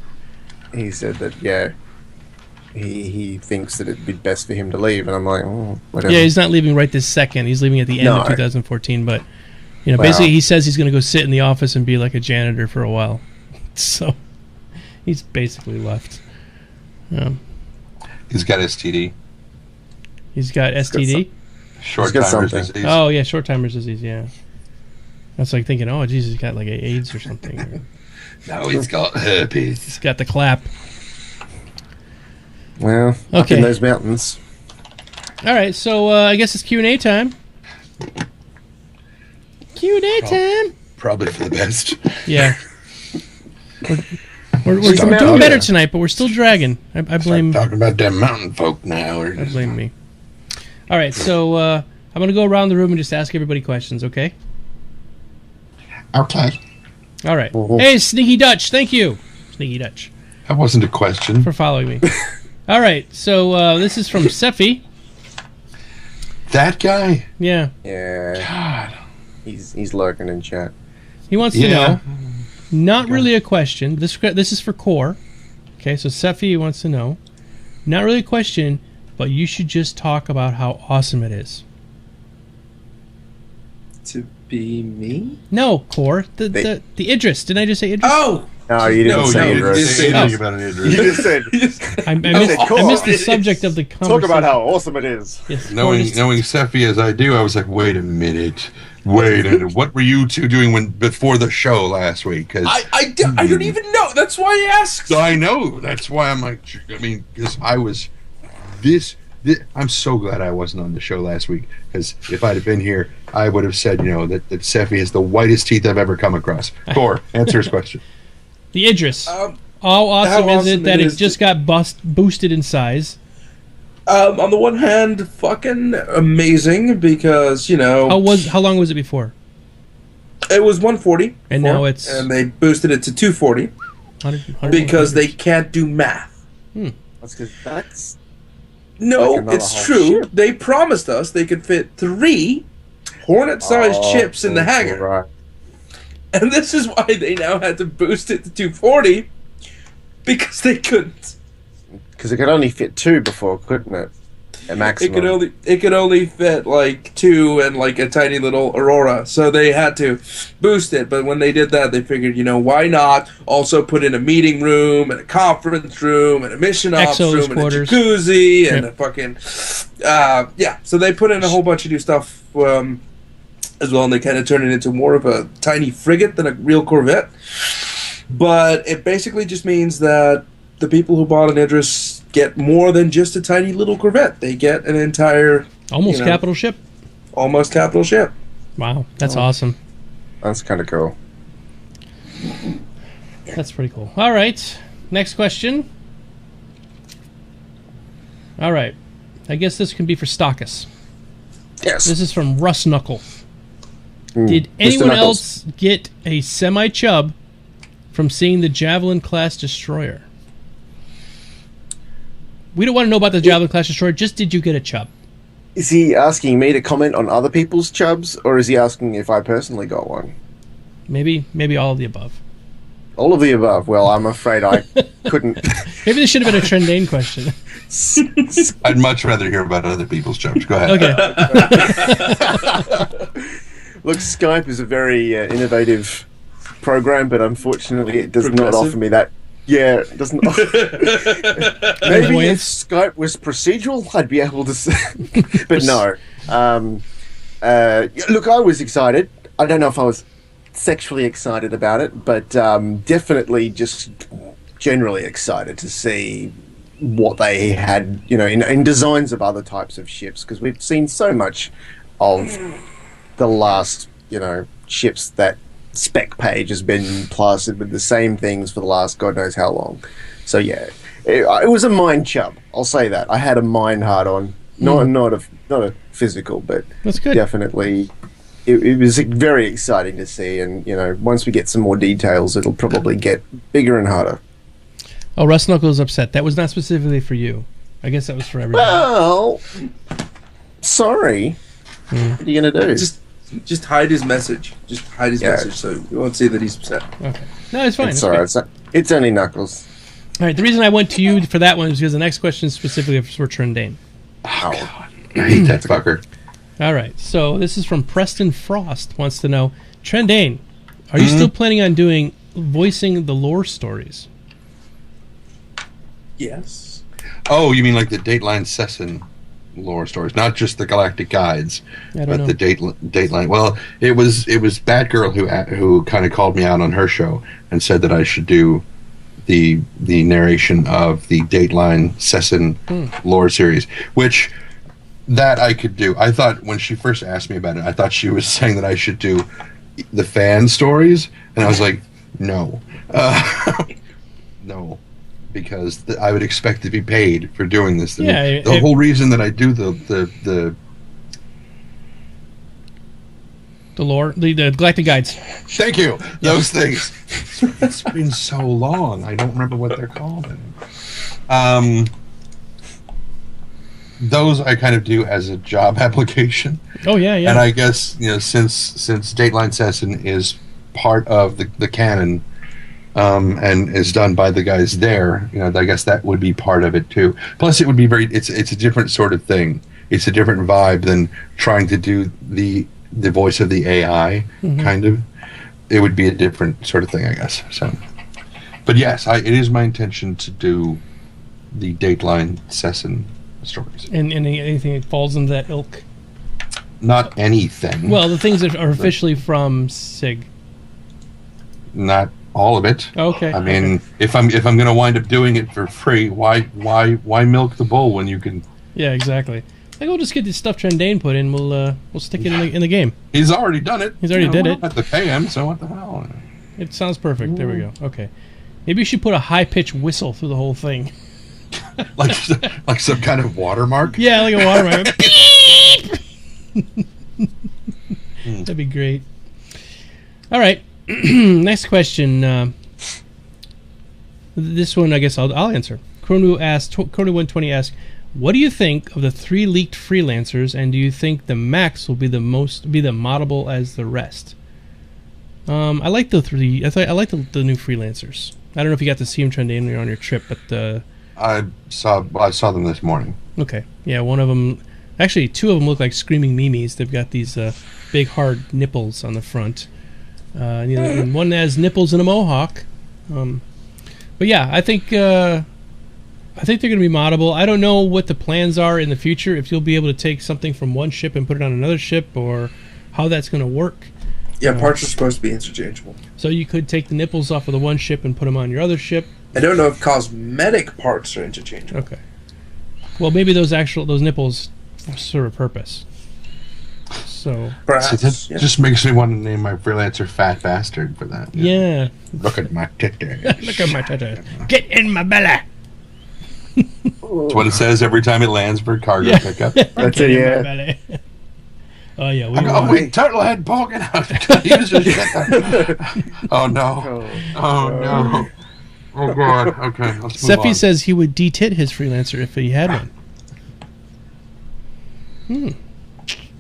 he said that, yeah, he thinks that it'd be best for him to leave. And I'm like, oh, whatever. Yeah, he's not leaving right this second. He's leaving at the end of 2014, but... basically he says he's going to go sit in the office and be like a janitor for a while. So he's basically left. He's got STD. He's got STD? Short-timer's disease. Oh, yeah, short-timer's disease, yeah. That's like thinking, oh, Jesus, he's got like AIDS or something. No, he's got herpes. He's got the clap. Well, up in those mountains. All right, so I guess it's Q&A time. Q&A time. Probably for the best. Yeah. We're doing better tonight, but we're still dragging. I blame... Start talking about them mountain folk now. I blame me. All right, so I'm going to go around the room and just ask everybody questions, okay? Okay. All right. Hey, Sneaky Dutch, thank you. Sneaky Dutch. That wasn't a question. For following me. All right, so this is from Sephi. That guy? Yeah. Yeah. God. He's lurking in chat. He wants to know, not really a question. This is for Core. Okay, so Sephi wants to know, not really a question, but you should just talk about how awesome it is. To be me? No, Core. The Idris. Didn't I just say Idris? Oh! No, you didn't No, say you Idris. didn't say anything about an You Idris. just said, I Core. missed the subject of the conversation. talk about how awesome it is. Yes, Knowing Core just- Sephi as I do, I was like, wait a minute. What were you two doing before the show last week? 'Cause I don't even know. That's why I asked. I know. That's why I'm like, I mean, because I was I'm so glad I wasn't on the show last week, because if I'd have been here, I would have said, that Sephi has the whitest teeth I've ever come across. Thor, answer his question. the Idris. How awesome how is it awesome that it it is just got boosted in size? On the one hand, fucking amazing because How long was it before? it was 140, And before, now it's- and they boosted it to 240 100 because they can't do math. That's No, Like another it's whole true. ship. They promised us they could fit 3 Hornet-sized chips in the hangar. Right. And this is why they now had to boost it to 240, because they couldn't. Because it could only fit 2 before, couldn't it? At maximum. It could only fit like 2 and like a tiny little Aurora, so they had to boost it. But when they did that, they figured, why not also put in a meeting room and a conference room and a mission ops Exo's room quarters. and a jacuzzi and Yep. a fucking So they put in a whole bunch of new stuff as well, and they kind of turned it into more of a tiny frigate than a real Corvette. But it basically just means that the people who bought an Idris get more than just a tiny little Corvette. They get an entire Almost capital ship. almost capital ship. Wow, that's awesome. That's kind of cool. That's pretty cool. All right, next question. All right, I guess this can be for Stakas. Yes. This is from Russ Knuckle. Mm. Did Mr. anyone Knuckles. else get a semi-chub from seeing the Javelin-class destroyer? We don't want to know about the Javelin-class destroyer, just did you get a chub? Is he asking me to comment on other people's chubs, or is he asking if I personally got one? Maybe all of the above. All of the above. Well, I'm afraid I couldn't. Maybe this should have been a Trendane question. I'd much rather hear about other people's jokes. Go ahead. Okay. Look, Skype is a very innovative program, but unfortunately, it does not Progressive? offer me that. Yeah, it doesn't. Maybe if Clairvoyance? Skype was procedural, I'd be able to. But no. Look, I was excited. I don't know if I was sexually excited about it, but definitely just generally excited to see what they had, in designs of other types of ships, because we've seen so much of the last, ships that spec page has been plastered with the same things for the last God knows how long. So yeah, it was a mind chub. I'll say that. I had a mind hard on, not a physical, but That's good. definitely. It was very exciting to see, and once we get some more details, it'll probably get bigger and harder. Oh, Russ Knuckle is upset. That was not specifically for you. I guess that was for everybody. Well, sorry. What are you gonna do? Just hide his message. Just hide his message so you won't see that he's upset. Okay. No, it's fine. It's It's alright. fine. It's only Knuckles. All right, the reason I went to you for that one is because the next question is specifically for Trendane. Ow. I hate that fucker. All right, so this is from Preston Frost. Wants to know, Trendane, are you still planning on voicing the lore stories? Yes. Oh, you mean like the Dateline Sessin lore stories, not just the Galactic Guides, I don't but know. the Dateline. Well, it was Batgirl who kind of called me out on her show and said that I should do the narration of the Dateline Sessin lore series, which that I could do. I thought when she first asked me about it, I thought she was saying that I should do the fan stories, and I was like, no, no. Because I would expect to be paid for doing this. Yeah, the whole reason that I do the lore, the Galactic Guides. thank you, those things. It's been so long. I don't remember what they're called. Those I kind of do as a job application. Oh yeah. And I guess since Dateline Sessin is part of the canon. And is done by the guys there. I guess that would be part of it too. Plus, it would be it's a different sort of thing. It's a different vibe than trying to do the voice of the AI kind of. It would be a different sort of thing, I guess. So, But yes, it is my intention to do the Dateline Session stories. And anything that falls into that ilk. Not anything. Well, the things that are officially from SIG. Not all of it. Okay. I mean, if I'm going to wind up doing it for free, why milk the bull when you can? Yeah, exactly. Like, we'll just get this stuff Trendane put in. We'll stick it in the game. He's already done it. He's already did it. We don't have to pay him, so what the hell? It sounds perfect. There we go. Okay. Maybe you should put a high-pitched whistle through the whole thing. like some kind of watermark? Yeah, like a watermark. That'd be great. All right. Next question. This one, I guess I'll answer. Chrono120 asked, what do you think of the 3 leaked freelancers, and do you think the max will be the moddable as the rest? I like the 3. I like the new freelancers. I don't know if you got to see them Trendane on your trip, but I saw them this morning. Okay. Yeah, one of them... Actually, 2 of them look like screaming memes. They've got these big, hard nipples on the front. And one has nipples and a mohawk. But yeah, I think they're going to be moddable. I don't know what the plans are in the future, if you'll be able to take something from one ship and put it on another ship, or how that's going to work. Yeah, parts are supposed to be interchangeable. So you could take the nipples off of the one ship and put them on your other ship. I don't know if cosmetic parts are interchangeable. Okay. Well, maybe those nipples serve a purpose. So Perhaps. See, that just makes me want to name my freelancer Fat Bastard for that. Yeah. Look at my titties. Look at my titties. Get in my belly. That's what it says every time it lands for cargo pickup. That's it, yeah. Oh, yeah. I got a big turtle head poking out. Oh, no. Oh, no. Oh, God. Okay, let's move Sephi on. says he would de-tit his freelancer if he had one.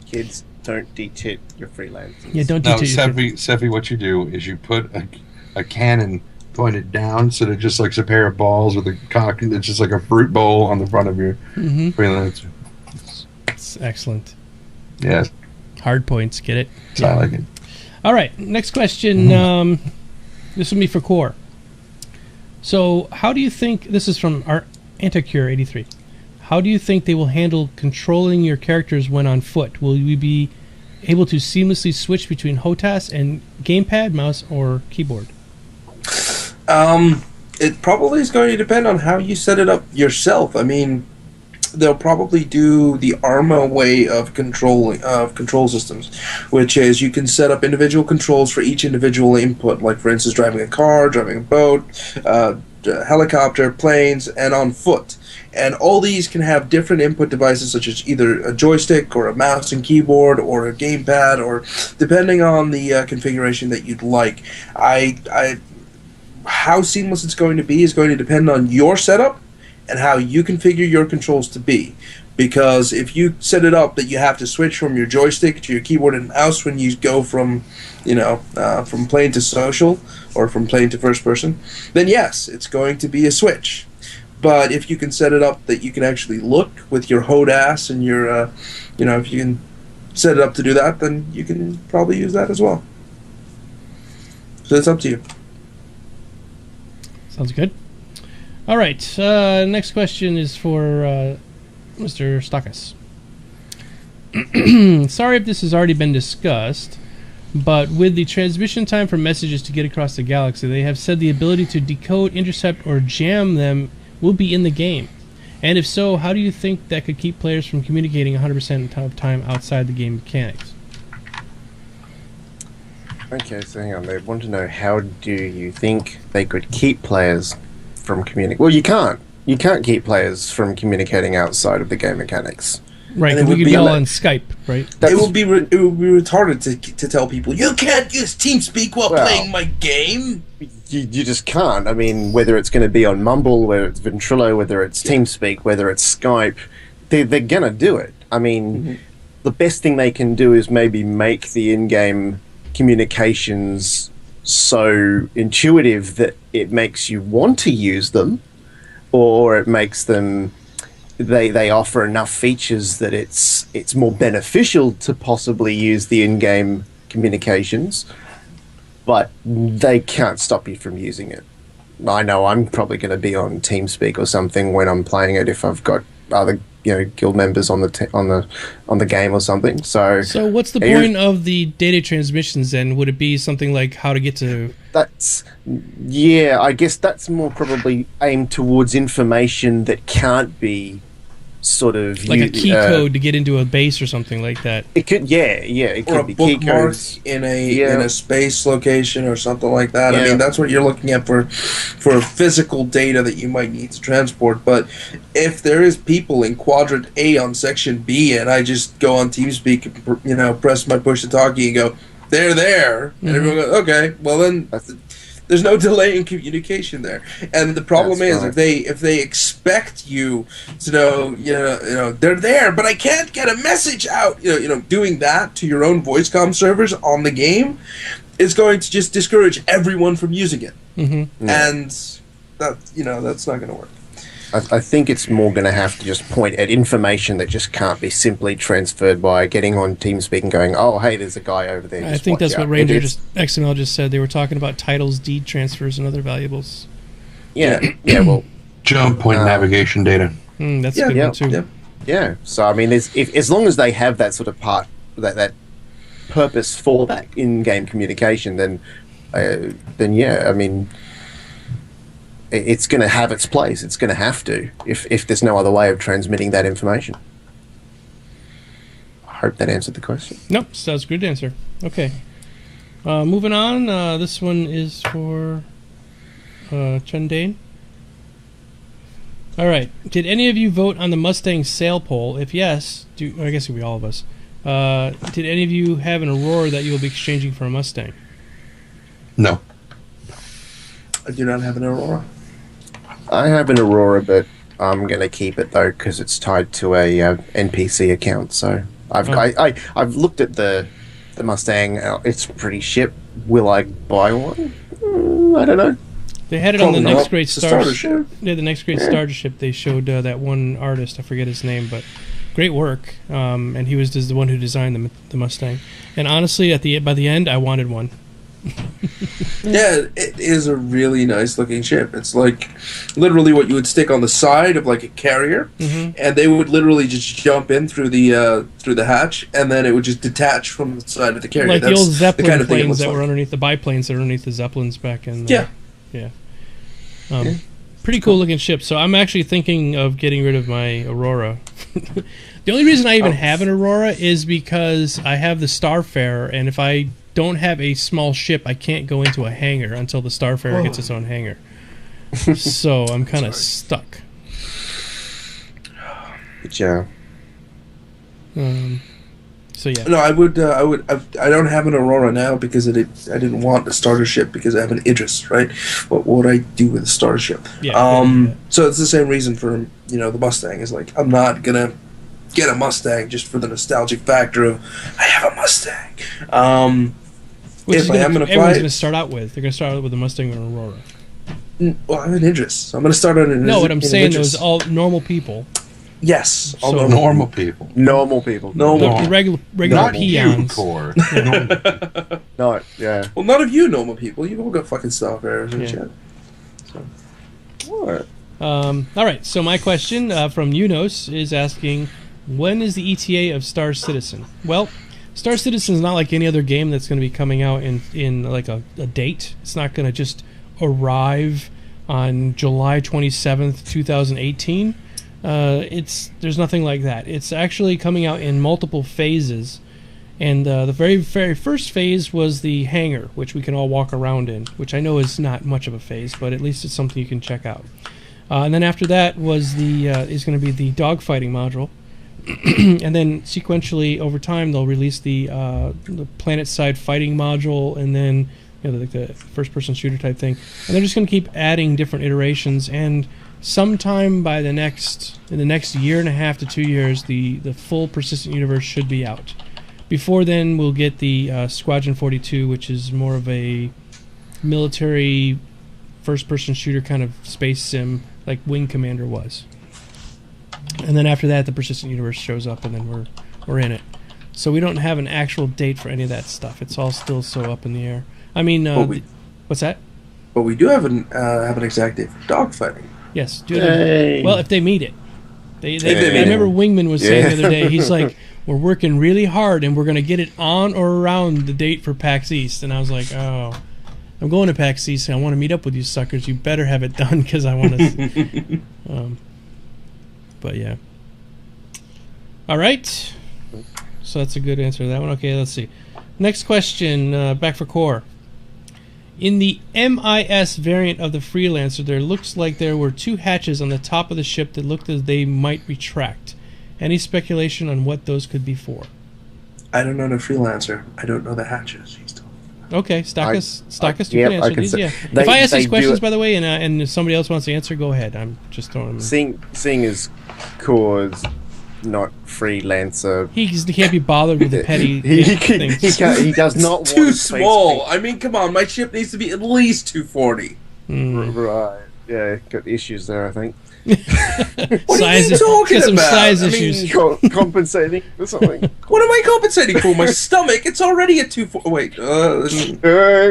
Kids, don't de-tit your freelancers. Yeah, don't No, de-tit your Sephi, what you do is you put a cannon pointed down, so they're just like a pair of balls with a cock, and it's just like a fruit bowl on the front of your freelancer. It's excellent. Yes, Hard points, get it? I like it. All right, next question. This will be for Core. So, how do you think, this is from our Anticure 83, how do you think they will handle controlling your characters when on foot? Will you be able to seamlessly switch between HOTAS and gamepad, mouse, or keyboard? It probably is going to depend on how you set it up yourself. I mean, they'll probably do the ARMA way of control systems, which is you can set up individual controls for each individual input, like for instance driving a car, driving a boat, helicopter, planes, and on foot. And all these can have different input devices, such as either a joystick or a mouse and keyboard or a gamepad, or depending on the configuration that you'd like. How seamless it's going to be is going to depend on your setup and how you configure your controls to be. Because if you set it up that you have to switch from your joystick to your keyboard and mouse when you go from, from plane to social or from plane to first person, then yes, it's going to be a switch. But if you can set it up that you can actually look with your HOTAS and your, if you can set it up to do that, then you can probably use that as well. So it's up to you. Sounds good. All right. Next question is for Mr. Stakas. Sorry if this has already been discussed, but with the transmission time for messages to get across the galaxy, they have said the ability to decode, intercept, or jam them will be in the game. And if so, how do you think that could keep players from communicating 100% of time outside the game mechanics? Okay, so hang on. They want to know, how do you think they could keep players from communicating? Well, you can't. You can't keep players from communicating outside of the game mechanics. Right, And it we would could be be all like- on Skype, right? It would be retarded to tell people you can't use TeamSpeak while Well- playing my game. You just can't. I mean, whether it's going to be on Mumble, whether it's Ventrilo, whether it's TeamSpeak, whether it's Skype, they're going to do it. I mean, the best thing they can do is maybe make the in-game communications so intuitive that it makes you want to use them, or it makes them... They offer enough features that it's more beneficial to possibly use the in-game communications, but they can't stop you from using it. I know I'm probably going to be on TeamSpeak or something when I'm playing it if I've got other guild members on the game or something. So what's the point of the data transmissions then? Would it be something like how to get to? I guess that's more probably aimed towards information that can't be sort of like a key code to get into a base or something like that. It could, it or could a be key bookmark codes in a space location or something like that. Yeah. I mean, that's what you're looking at for physical data that you might need to transport. But if there is people in quadrant A on section B, and I just go on TeamSpeak, and, press my push to talkie and go, they're there, and everyone goes, okay, well then. There's no delay in communication there, and the problem is if they expect you to know, they're there, but I can't get a message out. Doing that to your own voice comm servers on the game is going to just discourage everyone from using it, and that's not going to work. I think it's more going to have to just point at information that just can't be simply transferred by getting on TeamSpeak and going, oh, hey, there's a guy over there. I think that's what Ranger XML just said. They were talking about titles, deed transfers, and other valuables. Yeah, well... Jump point navigation data. That's a good one, too. Yeah, so, I mean, as long as they have that sort of part, that purpose for that in-game communication, then yeah, I mean... It's going to have its place. It's going to have to, if there's no other way of transmitting that information. I hope that answered the question. Nope, sounds good answer. Okay. Moving on, this one is for Trendane. All right. Did any of you vote on the Mustang sale poll? If yes, I guess it would be all of us. Did any of you have an Aurora that you will be exchanging for a Mustang? No. I do not have an Aurora. I have an Aurora, but I'm going to keep it though because it's tied to a NPC account. So I've looked at the Mustang. It's pretty ship. Will I buy one? I don't know. They had it on the Next Great Starship. Yeah, the Next Great Starship. They showed that one artist. I forget his name, but great work. And he was the one who designed the Mustang. And honestly, by the end, I wanted one. Yeah, it is a really nice looking ship. It's like literally what you would stick on the side of like a carrier, and they would literally just jump in through the hatch, and then it would just detach from the side of the carrier. Like That's the old Zeppelin kind of planes that were underneath the biplanes that were underneath the Zeppelins back in. Pretty cool looking ship. So I'm actually thinking of getting rid of my Aurora. The only reason I even have an Aurora is because I have the Starfarer, and if I don't have a small ship, I can't go into a hangar until the Starfarer gets its own hangar. So I'm kind of stuck. Yeah. So yeah. No, I don't have an Aurora now because I didn't want a starter ship because I have an Idris, right? What would I do with a starter ship? Yeah. So it's the same reason for the Mustang is like I'm not gonna get a Mustang just for the nostalgic factor of I have a Mustang. Which if I am going to everyone's going to start out with. They're going to start out with a Mustang or an Aurora. Well, I'm an Idris, so I'm going to start on an Idris. No, what I'm saying is all normal people. Yes, all So- normal Normal people. Normal people. Normal. The regular Not peons. you, Core. No, yeah. Well, none of you normal people. You've all got fucking Starfarers and Yeah. shit. What? All right, so my question from Unos is asking, when is the ETA of Star Citizen? Well, Star Citizen is not like any other game that's going to be coming out in like a date. It's not going to just arrive on July 27th, 2018. There's nothing like that. It's actually coming out in multiple phases. And the very, very first phase was the hangar, which we can all walk around in, which I know is not much of a phase, but at least it's something you can check out. And then after that was is going to be the dogfighting module. And then sequentially over time they'll release the planet side fighting module, and then the first person shooter type thing, and they're just going to keep adding different iterations, and sometime in the next year and a half to 2 years the full persistent universe should be out. Before then we'll get the Squadron 42, which is more of a military first person shooter kind of space sim like Wing Commander was. And then after that, the persistent universe shows up, and then we're in it. So we don't have an actual date for any of that stuff. It's all still so up in the air. I mean, what's that? But we do have an exact date for dogfighting. Yes, dude. Yay. Well, if they meet it, I it. remember Wingman was saying Yeah. the other day. He's like, "We're working really hard, and we're going to get it on or around the date for PAX East." And I was like, "Oh, I'm going to PAX East, and I want to meet up with you suckers. You better have it done because I want to." But yeah. All right. So that's a good answer to that one. Okay, let's see. Next question. Back for Core. In the MIS variant of the Freelancer, there looks like there were 2 hatches on the top of the ship that looked as they might retract. Any speculation on what those could be for? I don't know the Freelancer. I don't know the hatches. He's talking. Okay, Stakas, you yep, can I answer can these. say- Yeah. they- If I ask they these do questions, it- by the way, and if somebody else wants to answer, go ahead. I'm just throwing them. Seeing as not Freelancer. He can't be bothered with the petty things. He does not want Too space small. being- I mean, come on. My ship needs to be at least 240. Right. Yeah, got issues there, I think. What are you talking got some about? size I mean, issues. Compensating for something. What am I compensating for? My stomach? It's already at 240. Wait.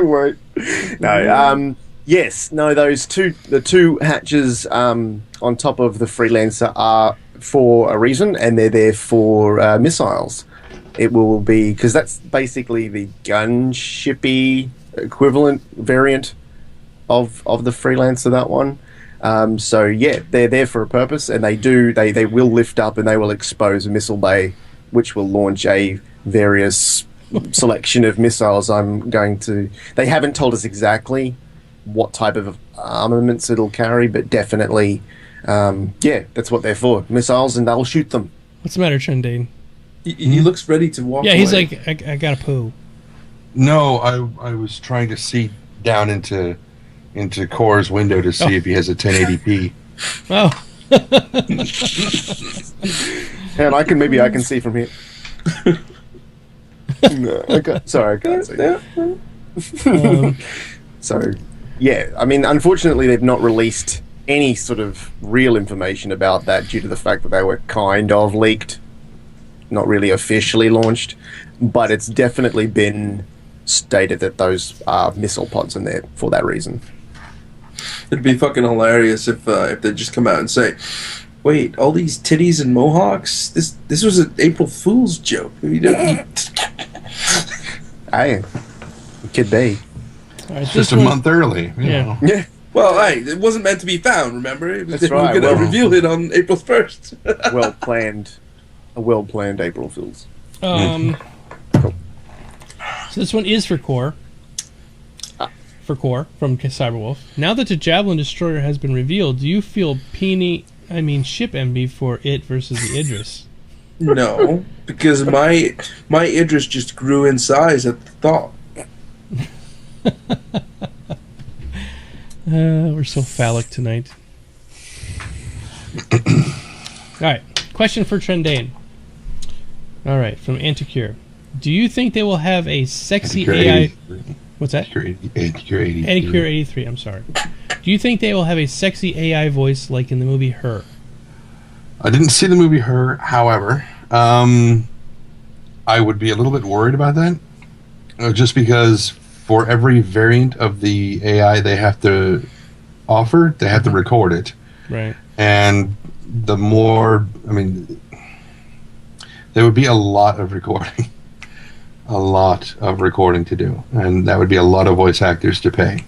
Wait. No. Yes. No. The two hatches on top of the Freelancer are for a reason, and they're there for missiles. It will be because that's basically the gunshipy equivalent variant of the Freelancer. That one. So yeah, they're there for a purpose, and they will lift up and they will expose a missile bay, which will launch a various selection of missiles. They haven't told us exactly what type of armaments it'll carry, but definitely, that's what they're for. Missiles, and they'll shoot them. What's the matter, Trendane? He looks ready to walk Yeah, away. he's like, I gotta poo. No, I was trying to see down into Core's window to see if he has a 1080p. Oh. And I can see from here. No, sorry, I can't see. So, yeah, I mean, unfortunately, they've not released any sort of real information about that due to the fact that they were kind of leaked, not really officially launched, but it's definitely been stated that those are missile pods in there for that reason. It'd be fucking hilarious if they just come out and say, "Wait, all these titties and mohawks? This was an April Fool's joke." Hey, it could be. All right, Just a month early. You Yeah. know. Yeah, Well, hey, it wasn't meant to be found. Remember, That's they right, were going to well- reveal it on April 1st. a well-planned April Fool's. So this one is for Core. For Core from Cyberwolf. Now that the Javelin Destroyer has been revealed, do you feel ship envy for it versus the Idris? No, because my Idris just grew in size at the thought. We're so phallic tonight. Alright, question for Trendane. Alright, from Anticure. Do you think they will have a sexy AI... What's that? Anticure 83. Anticure 83, I'm sorry. Do you think they will have a sexy AI voice like in the movie Her? I didn't see the movie Her, however. I would be a little bit worried about that. Just because for every variant of the AI they have to offer, they have to record it. Right. And the more, there would be a lot of recording. A lot of recording to do. And that would be a lot of voice actors to pay.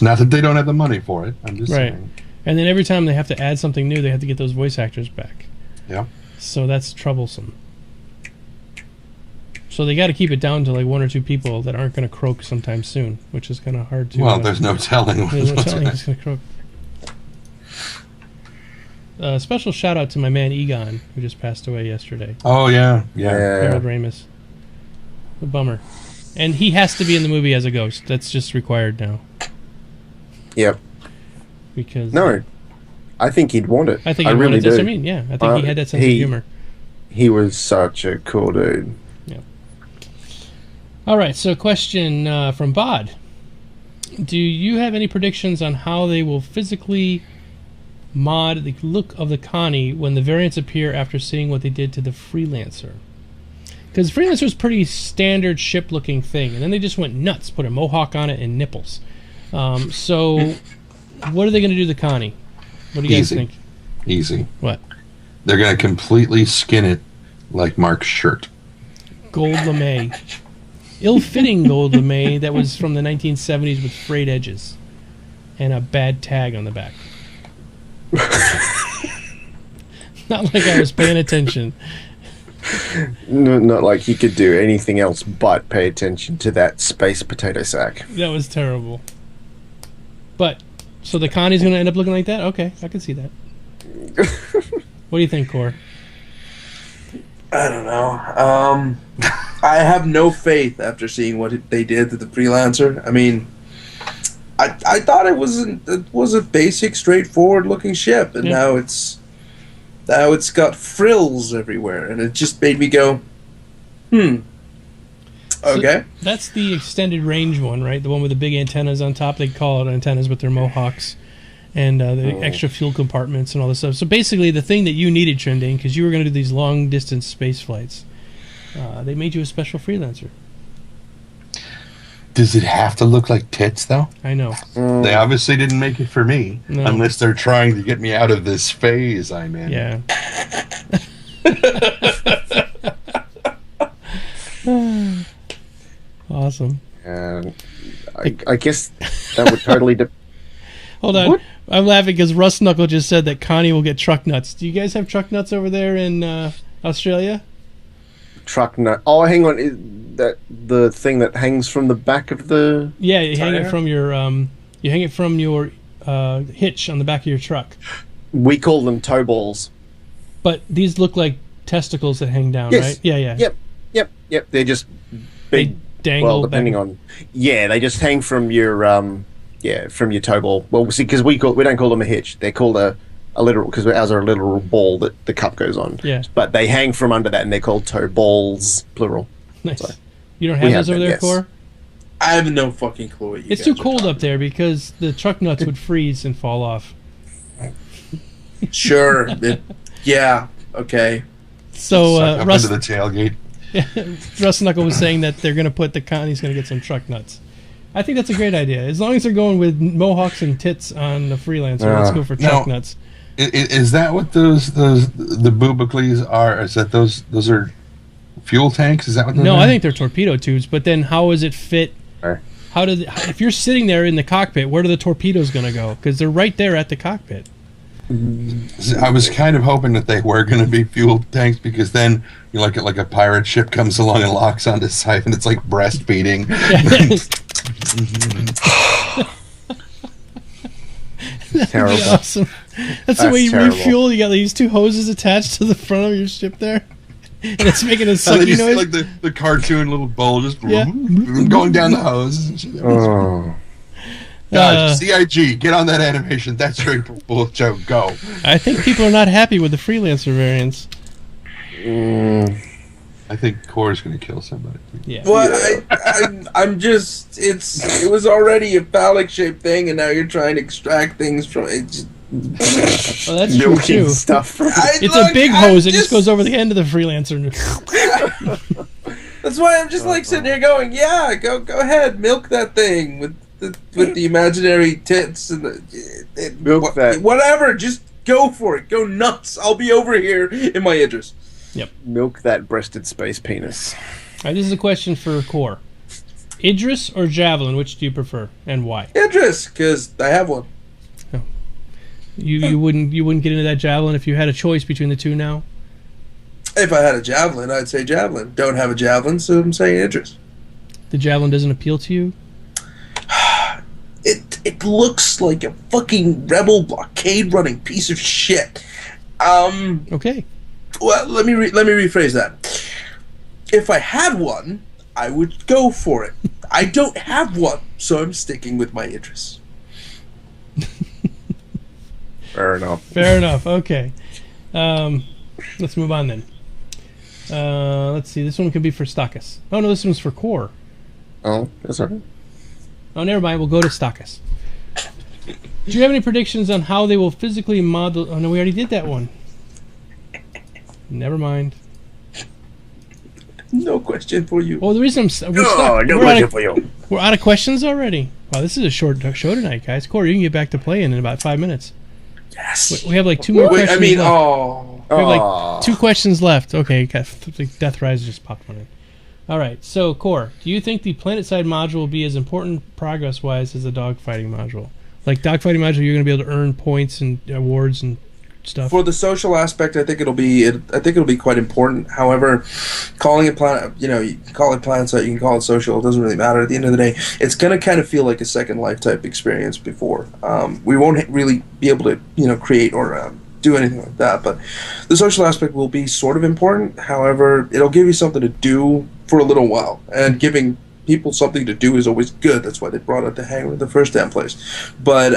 Not that they don't have the money for it. I'm just Right. saying. And then every time they have to add something new, they have to get those voice actors back. Yeah. So that's troublesome. So they got to keep it down to like 1 or 2 people that aren't going to croak sometime soon, which is kind of hard to... Well, there's no telling. there's no telling who's going to croak. Special shout out to my man Egon, who just passed away yesterday. Oh, yeah. Harold Ramis. A bummer. And he has to be in the movie as a ghost. That's just required now. Yep. Because No, I think he'd want it. I think I he really wanted, that's do. what I mean, yeah. I think he had that sense of humor. He was such a cool dude. All right, so question from Bod. Do you have any predictions on how they will physically mod the look of the Connie when the variants appear after seeing what they did to the Freelancer? Because Freelancer was a pretty standard ship-looking thing, and then they just went nuts, put a mohawk on it and nipples. So, what are they going to do to Connie? What do you guys think? Easy. What? They're going to completely skin it like Mark's shirt. Gold lame. Ill-fitting gold lame that was from the 1970s with frayed edges. And a bad tag on the back. Not like I was paying attention. No, not like you could do anything else but pay attention to that space potato sack. That was terrible. But, so the Connie's going to end up looking like that? Okay, I can see that. What do you think, Core? I don't know. I have no faith after seeing what they did to the Freelancer. I mean, I thought it was a basic, straightforward looking ship, and now it's got frills everywhere, and it just made me go, okay. So that's the extended range one, right? The one with the big antennas on top. They call it antennas, but they're Mohawks. And the extra fuel compartments and all this stuff. So basically, the thing that you needed, Trendane, because you were going to do these long-distance space flights, they made you a special Freelancer. Does it have to look like tits, though? I know. They obviously didn't make it for me, No. unless they're trying to get me out of this phase I'm in. Yeah. Awesome. And I guess that would totally Hold on. What? I'm laughing because Rust Knuckle just said that Connie will get truck nuts. Do you guys have truck nuts over there in Australia? Truck nut. Oh, hang on. Is that the thing that hangs from the back of the? Yeah, you hang it from your hitch on the back of your truck. We call them toe balls. But these look like testicles that hang down, Yes. right? Yeah. Yep. They're just big. They dangle. Well, depending on. Yeah, they just hang from your from your toe ball. Well, see, because we don't call them a hitch. They're called a literal, because ours are a literal ball that the cup goes on. Yeah. But they hang from under that, and they're called toe balls, plural. Nice. So, you don't have those over there, yes. Core? I have no fucking clue what you It's guys too are cold talking up there because the truck nuts would freeze and fall off. about. Sure. Yeah. Okay. So Suck up Rust, into the tailgate. Rust Knuckle was saying that they're going to put the Connie's going to get some truck nuts. I think that's a great idea. As long as they're going with mohawks and tits on the Freelancer, let's go for truck nuts. Is that what the boobacles are? Is that those are fuel tanks? Is that what those No, are? I think they're torpedo tubes. But then how does it fit? How if you're sitting there in the cockpit, where are the torpedoes going to go? Because they're right there at the cockpit. I was kind of hoping that they were going to be fuel tanks, because then you like a pirate ship comes along and locks onto site, and it's like breastfeeding. Terrible. Awesome. That's the way you terrible. refuel. You got these two hoses attached to the front of your ship there, and it's making a And then sucky you see noise. like the cartoon little bowl just Yeah. going down the hose. Oh. God, CIG, get on that animation. That's very cool. Joe, go. I think people are not happy with the Freelancer variants. I think Core's going to kill somebody. Yeah. Well, I'm just. It was already a phallic shaped thing, and now you're trying to extract things from it. Well, that's true Milking too. stuff. It's a big hose. It just goes over the end of the Freelancer. That's why I'm just like sitting here going, yeah, go ahead, milk that thing with the imaginary tits and Milk that. whatever. Just go for it. Go nuts. I'll be over here in my Idris. Milk that breasted space penis. All right, this is a question for Core. Idris or Javelin, which do you prefer, and why? Idris, because I have one. You wouldn't get into that Javelin if you had a choice between the two now? If I had a javelin, I'd say javelin. Don't have a javelin, so I'm saying Idris. The Javelin doesn't appeal to you? It looks like a fucking rebel blockade running piece of shit. Okay. Well, let me rephrase that. If I had one, I would go for it. I don't have one, so I'm sticking with my Idris. Fair enough. Fair enough. Okay. Let's move on then. Let's see. This one could be for Stakas. Oh, no, this one's for Core. Oh, that's all right. Oh, never mind. We'll go to Stakas. Do you have any predictions on how they will physically model... Oh, no, we already did that one. Never mind. No question for you. Oh, the reason we're Oh, stuck. no We're question for you. We're out of questions already. Wow, this is a short show tonight, guys. Corey, you can get back to playing in about 5 minutes. Yes. We have like 2 more questions left. We have like Aw. 2 questions left. Okay, Death Rise just popped one in. All right, so Core, do you think the PlanetSide module will be as important progress-wise as the dogfighting module? Like dogfighting module, you're going to be able to earn points and awards and stuff. For the social aspect, I think it'll be quite important. However, calling it planet, you can call it PlanetSide, you can call it social. It doesn't really matter. At the end of the day, it's going to kind of feel like a Second Life type experience. Before we won't really be able to create or do anything like that. But the social aspect will be sort of important. However, it'll give you something to do for a little while, and giving people something to do is always good. That's why they brought out the hangar in the first damn place. But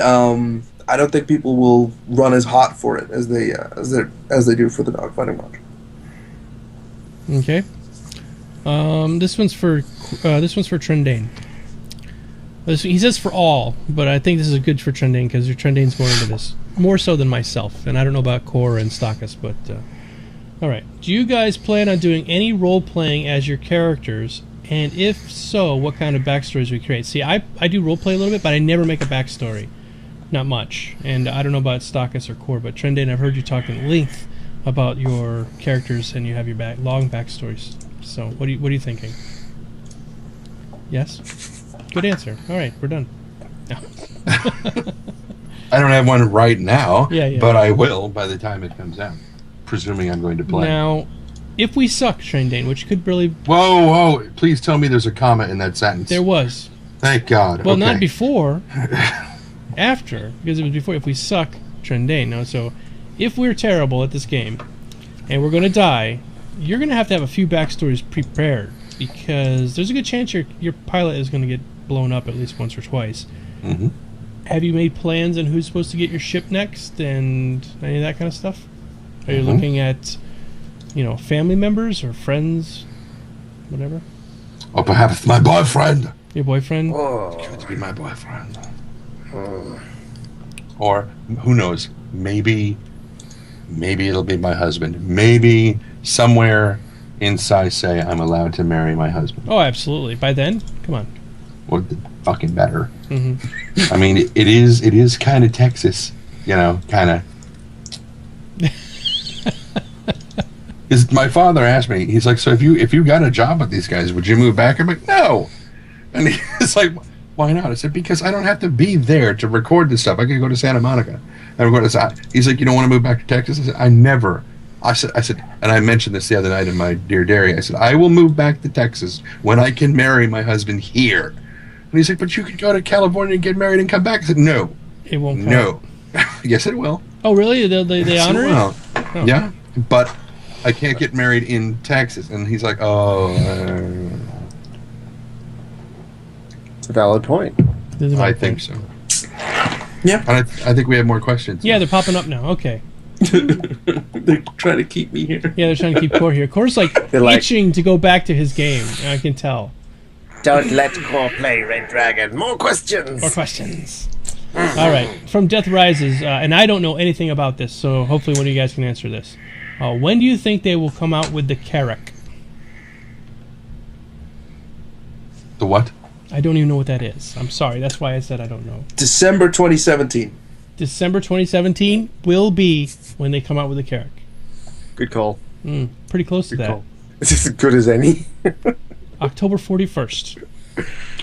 I don't think people will run as hot for it as they do for the dogfighting module. Okay. This one's for Trendane. He says for all, but I think this is good for Trendane because your Trendane's going into this more so than myself, and I don't know about Core and Stakas, but all right. Do you guys plan on doing any role playing as your characters? And if so, what kind of backstories we create? See, I do role play a little bit, but I never make a backstory. Not much. And I don't know about Stakas or Core, but Trendane, I've heard you talk at length about your characters, and you have your long backstories. So, what are you thinking? Yes? Good answer. All right, we're done. No. I don't have one right now, Yeah. but I will by the time it comes out, presuming I'm going to play. Now, if we suck, Trendane, which could really... Whoa, please tell me there's a comma in that sentence. There was. Thank God. Well, okay. not before. After. Because it was before. If we suck, Trendane. No, so if we're terrible at this game, and we're going to die, you're going to have a few backstories prepared, because there's a good chance your pilot is going to get blown up at least once or twice. Mm-hmm. Have you made plans on who's supposed to get your ship next and any of that kind of stuff? Are you looking at, family members or friends, whatever? Or perhaps my boyfriend. Your boyfriend? Could to be my boyfriend. Or, who knows, maybe it'll be my husband. Maybe somewhere inside say I'm allowed to marry my husband. Oh, absolutely. By then? Come on. Or fucking better. Mm-hmm. I mean, it is kind of Texas, kind of. My father asked me, he's like, so if you got a job with these guys, would you move back? I'm like, no. And he's like, why not? I said, because I don't have to be there to record this stuff. I could go to Santa Monica and record this. He's like, you don't want to move back to Texas? I said, I never. I said, and I mentioned this the other night in my Dear Dairy. I said, I will move back to Texas when I can marry my husband here. And he's like, but you could go to California and get married and come back. I said, no. It won't come. No. Yes, it will. Oh, really? They honor it? Well, Oh. yeah, but I can't get married in Texas. And he's like, It's a valid point. I think so. Yeah. And I think we have more questions. Yeah, they're popping up now. Okay. They're trying to keep me here. Yeah, they're trying to keep Core here. Core's They're like- itching to go back to his game. I can tell. Don't let Core play Red Dragon. More questions. More questions. All right. From Death Rises, and I don't know anything about this, so hopefully one of you guys can answer this. When do you think they will come out with the Carrack? The what? I don't even know what that is. I'm sorry. That's why I said I don't know. December 2017. December 2017 will be when they come out with the Carrack. Good call. Pretty close to Good that. call. It's as good as any. October 41st.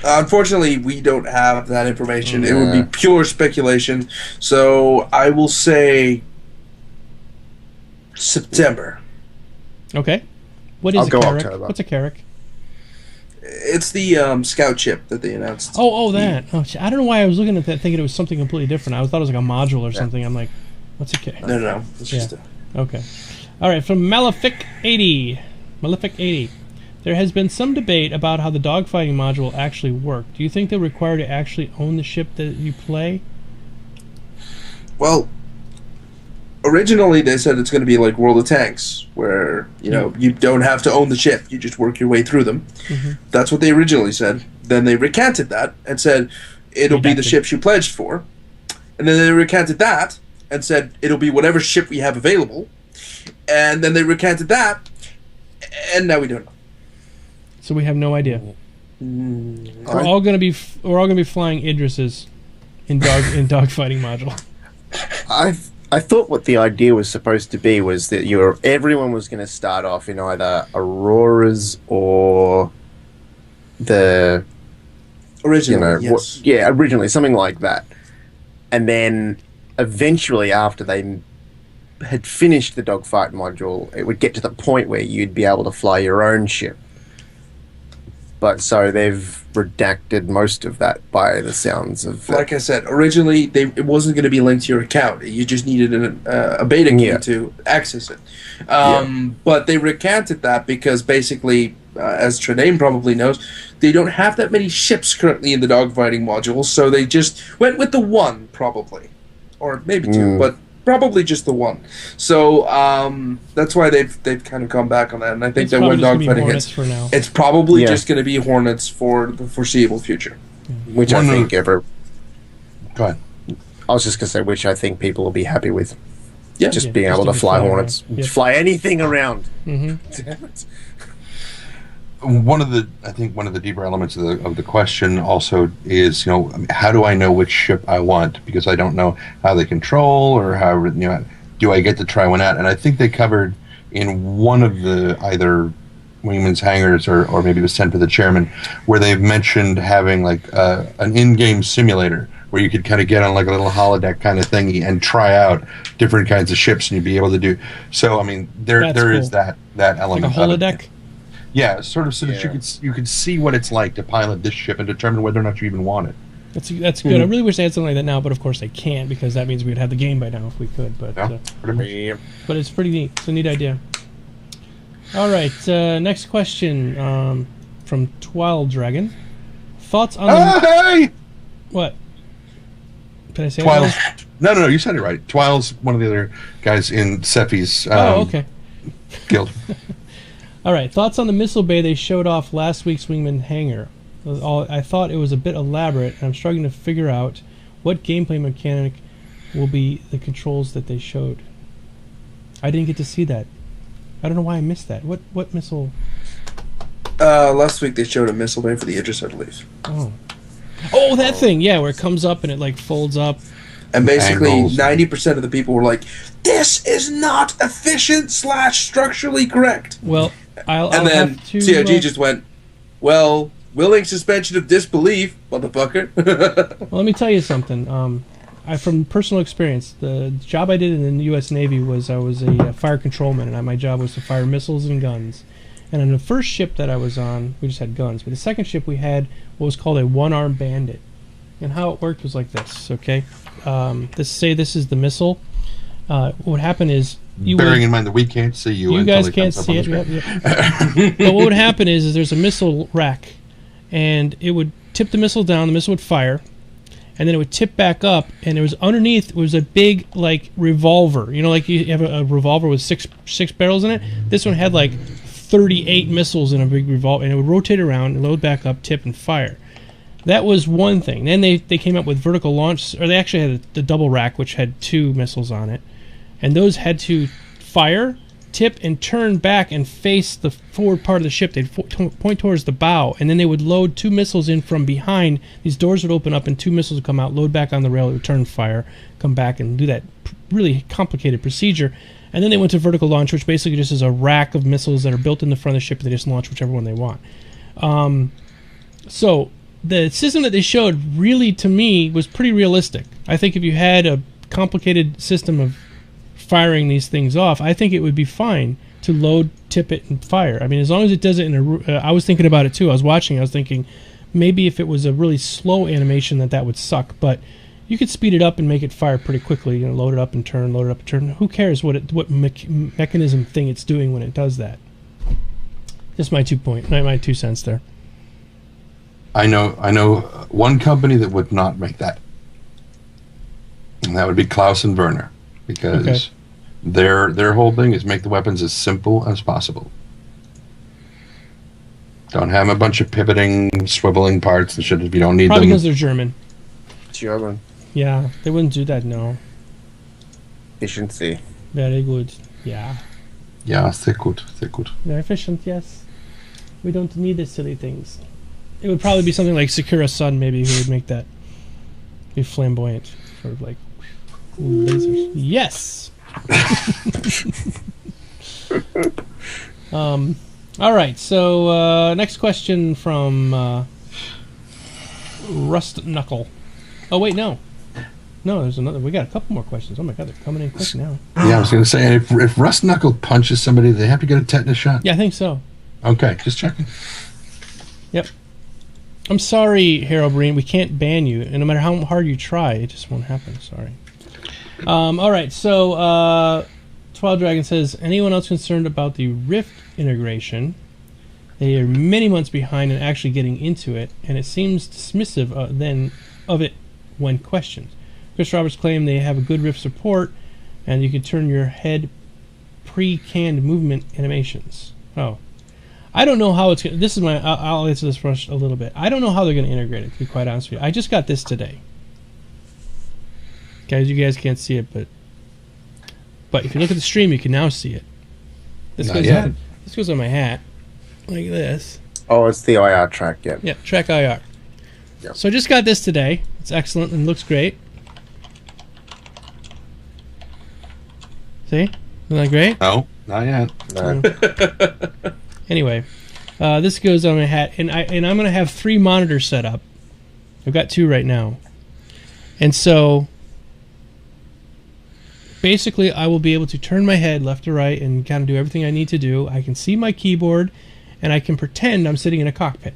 Unfortunately, we don't have that information. It would be pure speculation. So I will say September. Okay. What is I'll a go Carrack? October. What's a Carrack? It's the scout chip that they announced. Oh, that. Oh, I don't know why I was looking at that thinking it was something completely different. I thought it was like a module or something. I'm like, what's a Carrack? No. It's just Okay. All right, from Malefic 80. There has been some debate about how the dogfighting module will actually work. Do you think they're required to actually own the ship that you play? Well, originally they said it's going to be like World of Tanks, where you don't have to own the ship; you just work your way through them. Mm-hmm. That's what they originally said. Then they recanted that and said it'll be the Redacted. ships you pledged for, and then they recanted that and said it'll be whatever ship we have available, and then they recanted that, and now we don't know. So we have no idea. We're all gonna be flying Idrises in dogfighting module. I thought what the idea was supposed to be was that everyone was going to start off in either Auroras or the Originally, yes. Originally something like that, and then eventually after they had finished the dogfight module, it would get to the point where you'd be able to fly your own ship. But so they've redacted most of that by the sounds of it. Like I said, originally it wasn't going to be linked to your account. You just needed a beta key to access it. But they recanted that because basically, as Trendane probably knows, they don't have that many ships currently in the dogfighting module, so they just went with the one, probably. Or maybe two, but probably just the one. So that's why they've kind of come back on that. And I think that when dogfighting hits, for now. it's probably just going to be Hornets for the foreseeable future. Which I think Go ahead. I was just going to say, which I think people will be happy with. Yeah. Just being able to fly Hornets. Fly anything around. Mm-hmm. One of the deeper elements of the question also is, how do I know which ship I want? Because I don't know how they control or how, do I get to try one out? And I think they covered in one of the either Wingman's hangars or maybe it was sent to the chairman, where they've mentioned having like an in-game simulator where you could kind of get on like a little holodeck kind of thingy and try out different kinds of ships and you'd be able to do. So, I mean, there is that element. Like a holodeck? Yeah, sort of so that you could see what it's like to pilot this ship and determine whether or not you even want it. That's good. I really wish they had something like that now, but of course they can't because that means we'd have the game by now if we could. But but it's pretty neat. It's a neat idea. All right, next question from Twile Dragon. Thoughts on hey! What? Did I say Twile's, No, you said it right. Twile's one of the other guys in Sephi's guild. All right, thoughts on the missile bay they showed off last week's Wingman hangar. I thought it was a bit elaborate, and I'm struggling to figure out what gameplay mechanic will be the controls that they showed. I didn't get to see that. I don't know why I missed that. What missile? Last week they showed a missile bay for the Idris, I believe. Oh, that thing, yeah, where it comes up and it like folds up. And basically, 90% of the people were like, "This is not efficient / structurally correct." Well, I'll and then have to, CIG just went, "Well, willing suspension of disbelief, motherfucker." Well, let me tell you something. From personal experience, the job I did in the U.S. Navy was I was a fire controlman, and my job was to fire missiles and guns. And on the first ship that I was on, we just had guns. But the second ship we had what was called a one-armed bandit. And how it worked was like this, okay? This is the missile. What would happen is... Bearing in mind that we can't see you. You guys can't see it. Yep. But what would happen is there's a missile rack, and it would tip the missile down, the missile would fire, and then it would tip back up, and it was underneath was a big, like, revolver. You know, like you have a revolver with six barrels in it? This one had, like, 38 missiles in a big revolver, and it would rotate around, load back up, tip, and fire. That was one thing. Then they came up with vertical launch, or they actually had the double rack, which had 2 missiles on it. And those had to fire, tip, and turn back and face the forward part of the ship. They'd point towards the bow, and then they would load 2 missiles in from behind. These doors would open up, and 2 missiles would come out, load back on the rail, return fire, come back, and do that really complicated procedure. And then they went to vertical launch, which basically just is a rack of missiles that are built in the front of the ship, and they just launch whichever one they want. So the system that they showed really, to me, was pretty realistic. I think if you had a complicated system of firing these things off, I think it would be fine to load, tip it, and fire. I mean, as long as it does it in a... I was thinking about it, too. I was thinking, maybe if it was a really slow animation, that would suck. But you could speed it up and make it fire pretty quickly. You know, load it up and turn, load it up and turn. Who cares what mechanism thing it's doing when it does that? Just my 2 cents there. I know one company that would not make that, and that would be Klaus and Werner, because their whole thing is make the weapons as simple as possible. Don't have a bunch of pivoting, swiveling parts and shit if you don't need Probably them. because they're German. German. Yeah, they wouldn't do that, no. Efficiency. Very good, yeah. Yeah, sehr gut. They're efficient, yes. We don't need the silly things. it would probably be something like Sakura's son, maybe, who would make that be flamboyant, sort of like lasers. Yes. All right. So next question from Rust Knuckle. Oh wait, no, there's another. We got a couple more questions. Oh my god, they're coming in quick now. Yeah, I was going to say, if Rust Knuckle punches somebody, they have to get a tetanus shot. Yeah, I think so. Okay, just checking. Yep. I'm sorry, Harold Breen. We can't ban you, and no matter how hard you try, it just won't happen. Sorry. All right. So, Twilight Dragon says, anyone else concerned about the Rift integration? They are many months behind in actually getting into it, and it seems dismissive of it when questioned. Chris Roberts claimed they have a good Rift support, and you can turn your head pre-canned movement animations. Oh. I don't know how it's going to... This is my... I'll answer this first a little bit. I don't know how they're going to integrate it, to be quite honest with you. I just got this today. Guys, you guys can't see it, but if you look at the stream, you can now see it. This goes on my hat. Like this. Oh, it's the IR track, yeah. Yeah, track IR. Yep. So I just got this today. It's excellent and looks great. See? Isn't that great? No, not yet. No. Anyway, this goes on my hat, and I'm going to have 3 monitors set up. I've got 2 right now. And so, basically, I will be able to turn my head left to right and kind of do everything I need to do. I can see my keyboard, and I can pretend I'm sitting in a cockpit.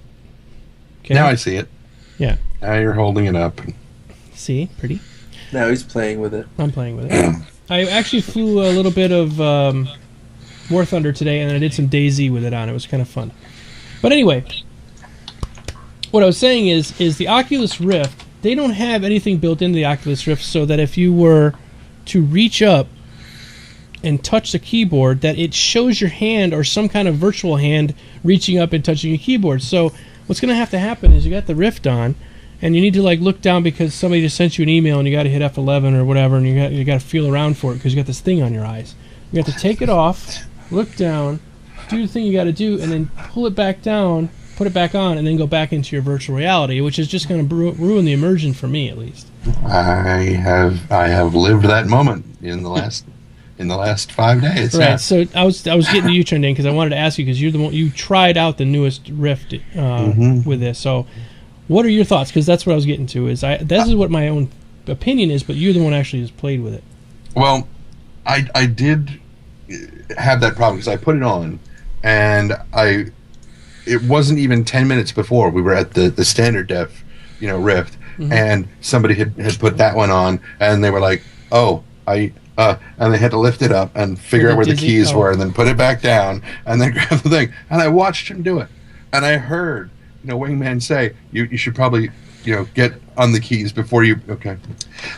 Okay? Now I see it. Yeah. Now you're holding it up. See? Pretty. Now he's playing with it. I'm playing with it. I actually flew a little bit of War Thunder today, and then I did some DayZ with it on. It was kind of fun. But anyway, what I was saying is the Oculus Rift, they don't have anything built into the Oculus Rift so that if you were to reach up and touch the keyboard, that it shows your hand or some kind of virtual hand reaching up and touching your keyboard. So what's going to have to happen is you got the Rift on, and you need to like look down because somebody just sent you an email and you got to hit F11 or whatever, and you got to feel around for it because you got this thing on your eyes. You have to take it off, look down, do the thing you got to do, and then pull it back down, put it back on, and then go back into your virtual reality, which is just going to ruin the immersion for me at least. I have lived that moment in the last 5 days. Right. Yeah. So I was getting to you, Trendane, because I wanted to ask you because you're the one you tried out the newest Rift with this. So, what are your thoughts? Because that's what I was getting to. This is what my own opinion is, but you're the one who actually has played with it. Well, I did have that problem because I put it on, and it wasn't even 10 minutes before we were at the standard def, Rift, and somebody had put that one on, and they were like, "Oh, and they had to lift it up and figure out where the keys were, and then put it back down, and then grab the thing." And I watched him do it, and I heard, Wingman say, "You should probably, get on the keys before you." Okay,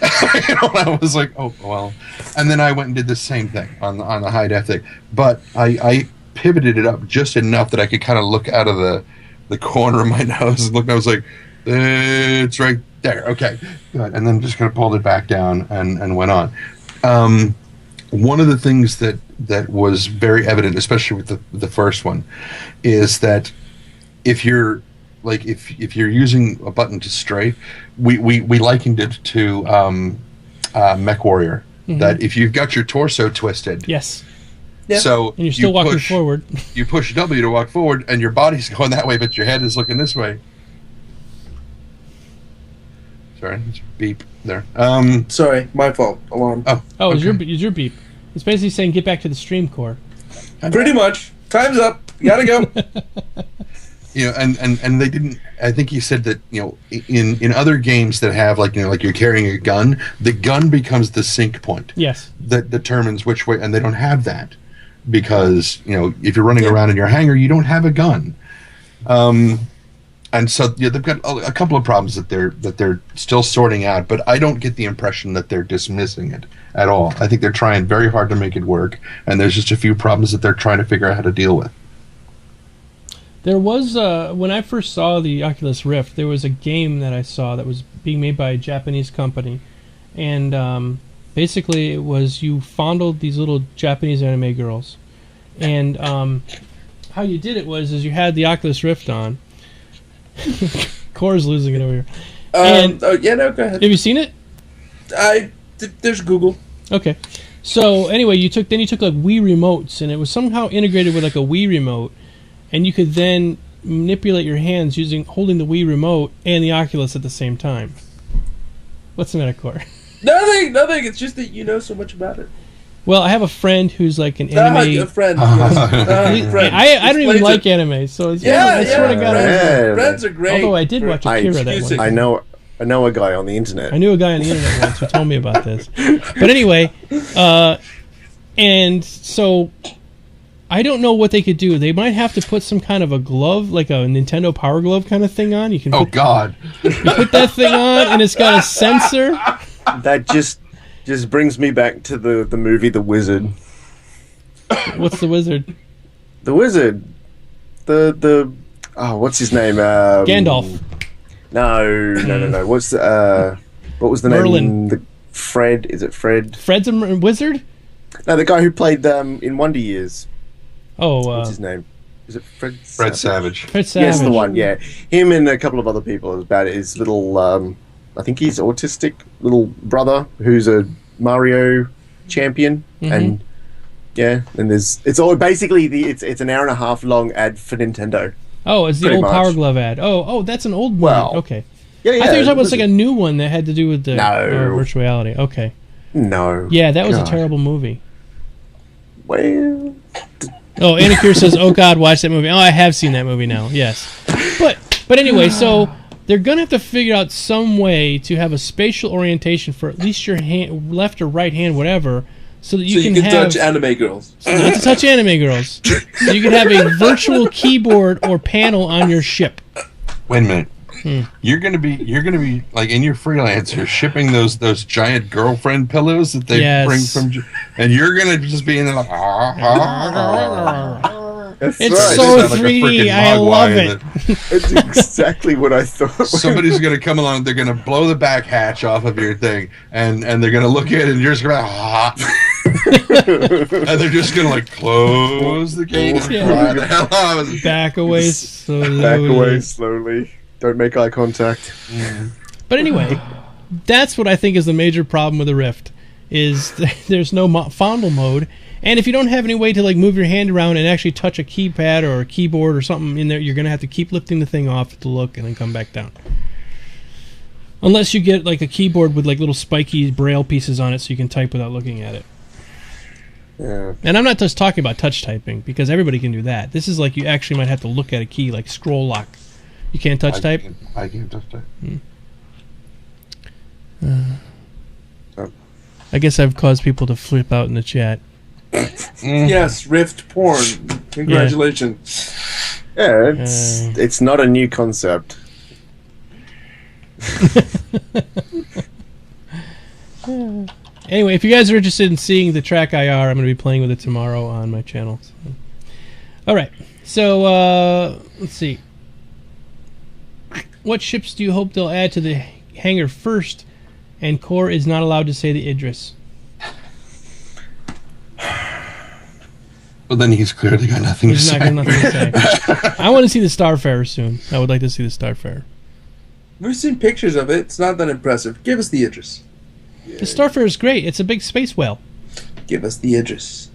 I was like, "Oh well," and then I went and did the same thing on the high def thing, but I pivoted it up just enough that I could kind of look out of the corner of my nose and look. And I was like, "It's right there." Okay, good, and then just kind of pulled it back down and went on. One of the things that was very evident, especially with the first one, is that if you're using a button to strafe, we likened it to Mech Warrior. That if you've got your torso twisted, yes, yeah. So and you're still walking forward. You push W to walk forward, and your body's going that way, but your head is looking this way. Sorry, it's beep there. Sorry, my fault. Alarm. Oh, it's okay. your beep. It's basically saying get back to the stream core. Pretty much. Time's up. Gotta go. And they didn't. I think he said that in other games that have like you're carrying a gun, the gun becomes the sync point. Yes. That determines which way, and they don't have that because if you're running around in your hangar, you don't have a gun. And so they've got a couple of problems that they're still sorting out, but I don't get the impression that they're dismissing it at all. I think they're trying very hard to make it work, and there's just a few problems that they're trying to figure out how to deal with. There was when I first saw the Oculus Rift, there was a game that I saw that was being made by a Japanese company, and basically it was you fondled these little Japanese anime girls, and how you did it was you had the Oculus Rift on. Core's losing it over here. Yeah, no, go ahead. Have you seen it? There's Google. Okay. So anyway, you took like Wii remotes, and it was somehow integrated with like a Wii remote, and you could then manipulate your hands holding the Wii remote and the Oculus at the same time. What's the matter, Core? Nothing. It's just that you know so much about it. Well, I have a friend who's like an anime. A friend. Yes. Friend. I don't even like anime, so it's I swear to God, friends are great. Although I did watch Akira that one. I know a guy on the internet. I knew a guy on the internet once who told me about this. But anyway, and so I don't know what they could do. They might have to put some kind of a glove, like a Nintendo Power Glove kind of thing on. You can. God! You put that thing on, and it's got a sensor. That just brings me back to the movie The Wizard. What's the wizard? The Wizard. The what's his name? Gandalf. No. What was the Merlin. name? Fred. Is it Fred? Fred's a wizard? No, the guy who played in Wonder Years. Oh, what's his name? Is it Fred? Fred Savage. Fred Savage. Yes, the one. Yeah, him and a couple of other people. About his little. I think he's autistic little brother who's a Mario champion, and it's all basically it's an hour and a half long ad for Nintendo. Oh, it's the old Power Glove ad. Oh, that's an old one. Well, okay. Yeah. I thought you were talking about like a new one that had to do with the virtual reality. Okay. No. Yeah, that was a terrible movie. Well. Oh, Anakir says, "Oh God, watch that movie." Oh, I have seen that movie now. Yes, but anyway, so they're gonna have to figure out some way to have a spatial orientation for at least your hand, left or right hand, whatever, so that you can touch anime girls. So not to touch anime girls. So you can have a virtual keyboard or panel on your ship. Wait a minute. You're gonna be like in your freelancer shipping those giant girlfriend pillows that they bring from, and you're gonna just be in there like. It's so 3D. I love it. It's exactly what I thought. Somebody's gonna come along. They're gonna blow the back hatch off of your thing, and they're gonna look at it, and you're just gonna and they're just gonna like close the gate. Back away slowly. Back away slowly. Don't make eye contact. But anyway, that's what I think is the major problem with the Rift, is there's no fondle mode, and if you don't have any way to like move your hand around and actually touch a keypad or a keyboard or something in there, you're gonna have to keep lifting the thing off to look and then come back down. Unless you get like a keyboard with like little spiky braille pieces on it so you can type without looking at it. Yeah. And I'm not just talking about touch typing, because everybody can do that. This is like you actually might have to look at a key, like scroll lock. You can't touch type? I can't touch type. I guess I've caused people to flip out in the chat. Yes, Rift porn. Congratulations. Yeah, it's not a new concept. Anyway, if you guys are interested in seeing the Track IR, I'm going to be playing with it tomorrow on my channel. So. All right, so let's see. What ships do you hope they'll add to the hangar first? And Core is not allowed to say the Idris. Well, then he's clearly got nothing to say. He's not got nothing to say. I want to see the Starfarer soon. I would like to see the Starfarer. We've seen pictures of it. It's not that impressive. Give us the Idris. The Starfarer is great. It's a big space whale. Give us the Idris.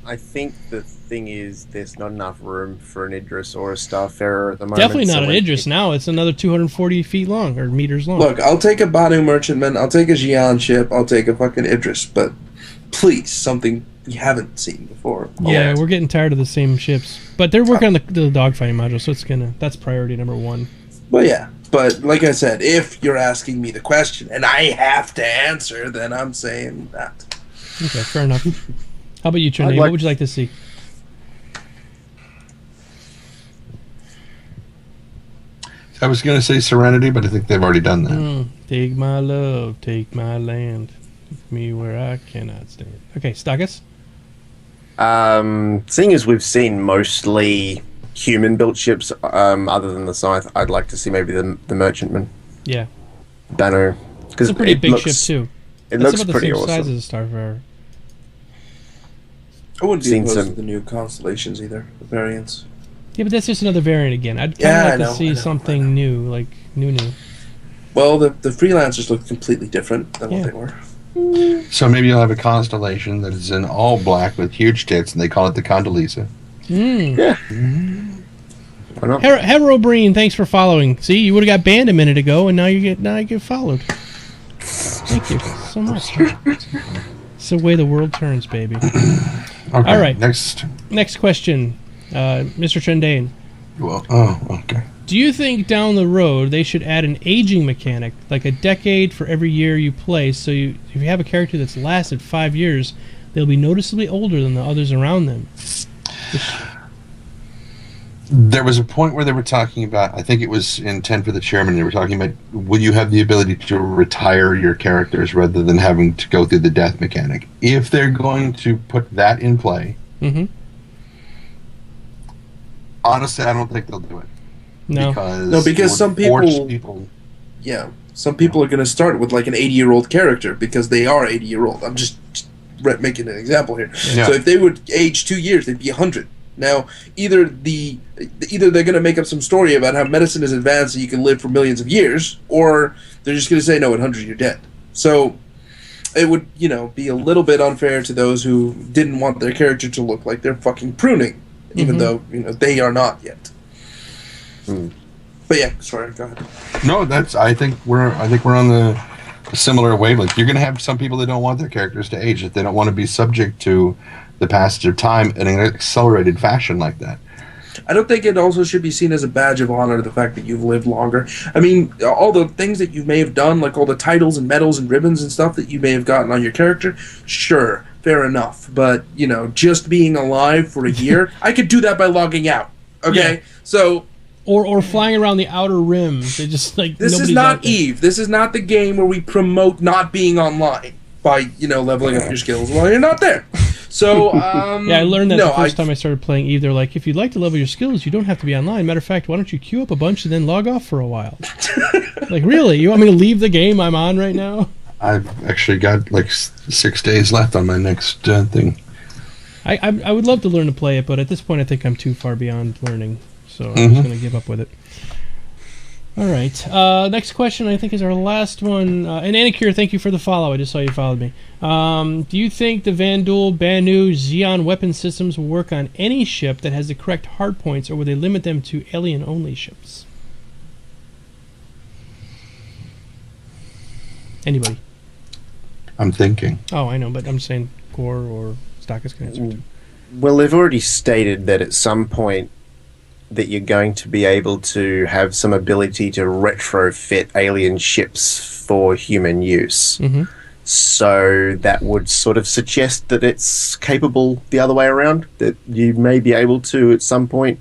I think the thing is there's not enough room for an Idris or a Starfarer at the moment. Definitely not an Idris now. It's another 240 feet long, or meters long. Look, I'll take a Banu merchantman, I'll take a Xi'an ship, I'll take a fucking Idris, but please, something we haven't seen before. Yeah, we're getting tired of the same ships. But they're working on the dogfighting module, so that's priority number one. Well, yeah. But like I said, if you're asking me the question and I have to answer, then I'm saying that. Okay, fair enough. How about you, Trendane? What would you like to see? I was going to say Serenity, but I think they've already done that. Take my love, take my land, take me where I cannot stand. Okay, Stakas? Seeing as we've seen mostly human-built ships, other than the Scythe, I'd like to see maybe the Merchantman. Yeah. Banner. It's a pretty big ship, too. It looks about pretty the same awesome. size as a Starfarer. I wouldn't be opposed to the new constellations either, the variants. Yeah, but that's just another variant again. I'd kind Yeah, of like to see something new, like new. Well, the freelancers look completely different than what they were. So maybe you'll have a constellation that is in all black with huge tits, and they call it the Condoleezza. Yeah. Why not? Herobrine, thanks for following. See, you would have got banned a minute ago, and now you get followed. Thank you so much. It's the way the world turns, baby. Okay, all right. Next question, Mr. Trendane. Well, okay. Do you think down the road they should add an aging mechanic, like a decade for every year you play, so if you have a character that's lasted 5 years, they'll be noticeably older than the others around them? There was a point where they were talking about, I think it was in 10 for the Chairman, they were talking about, will you have the ability to retire your characters rather than having to go through the death mechanic? If they're going to put that in play, honestly, I don't think they'll do it. No, because some people yeah, some people are going to start with like an 80-year-old character because they are 80-year-old. I'm just making an example here. Yeah. So if they would age 2 years, they'd be 100. Now, either they're going to make up some story about how medicine is advanced and you can live for millions of years, or they're just going to say, no, at 100 you're dead. So it would, be a little bit unfair to those who didn't want their character to look like they're fucking pruning, even though, they are not yet. But yeah, sorry, go ahead. No, I think we're on the similar wavelength. You're going to have some people that don't want their characters to age, that they don't want to be subject to the passage of time in an accelerated fashion like that. I don't think it also should be seen as a badge of honor, the fact that you've lived longer. I mean, all the things that you may have done, like all the titles and medals and ribbons and stuff that you may have gotten on your character, sure, fair enough. But, just being alive for a year, I could do that by logging out. Okay? Yeah. So... Or flying around the outer rim. They just this is not EVE. This is not the game where we promote not being online by leveling up your skills while you're not there. So yeah, I learned that the first time I started playing EVE. They're like, if you'd like to level your skills, you don't have to be online. Matter of fact, why don't you queue up a bunch and then log off for a while? Like, really? You want me to leave the game I'm on right now? I've actually got like 6 days left on my next thing. I would love to learn to play it, but at this point, I think I'm too far beyond learning. So I'm just going to give up with it. All right. Next question, I think, is our last one. And Anikir, thank you for the follow. I just saw you followed me. Do you think the Vandul, Banu, Xeon weapon systems will work on any ship that has the correct hardpoints, or will they limit them to alien-only ships? Anybody? I'm thinking. Oh, I know, but I'm saying Core or Stakas can answer too. Well, they've already stated that at some point that you're going to be able to have some ability to retrofit alien ships for human use. So that would sort of suggest that it's capable the other way around, that you may be able to at some point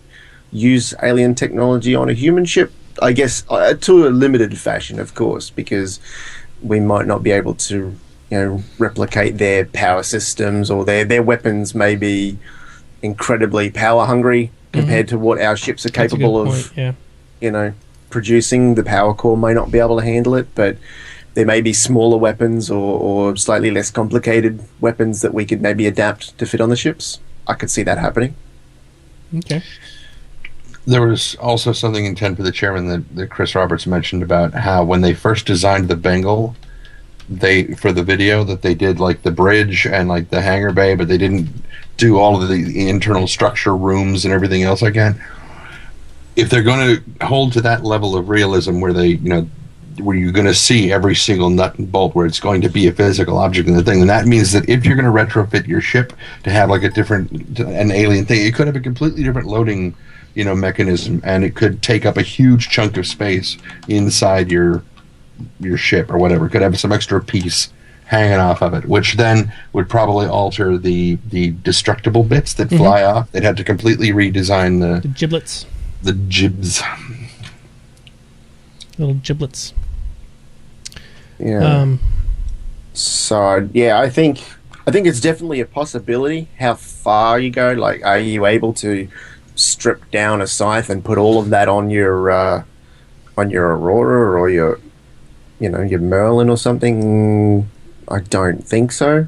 use alien technology on a human ship, I guess, to a limited fashion, of course, because we might not be able to replicate their power systems, or their weapons may be incredibly power hungry compared to what our ships are capable of, producing. The power core may not be able to handle it, but there may be smaller weapons or slightly less complicated weapons that we could maybe adapt to fit on the ships. I could see that happening. Okay. There was also something in 10 for the Chairman that Chris Roberts mentioned about how when they first designed the Bengal, for the video, that they did like the bridge and like the hangar bay, but they didn't do all of the internal structure rooms and everything else like that. If they're going to hold to that level of realism where where you're going to see every single nut and bolt, where it's going to be a physical object in the thing, then that means that if you're going to retrofit your ship to have like an alien thing, it could have a completely different loading mechanism, and it could take up a huge chunk of space inside your ship or whatever. It could have some extra piece hanging off of it, which then would probably alter the destructible bits that fly off. They'd have to completely redesign the giblets. The jibs. Little giblets. Yeah. So yeah, I think it's definitely a possibility. How far you go? Like, are you able to strip down a scythe and put all of that on your Aurora or your Merlin or something? I don't think so,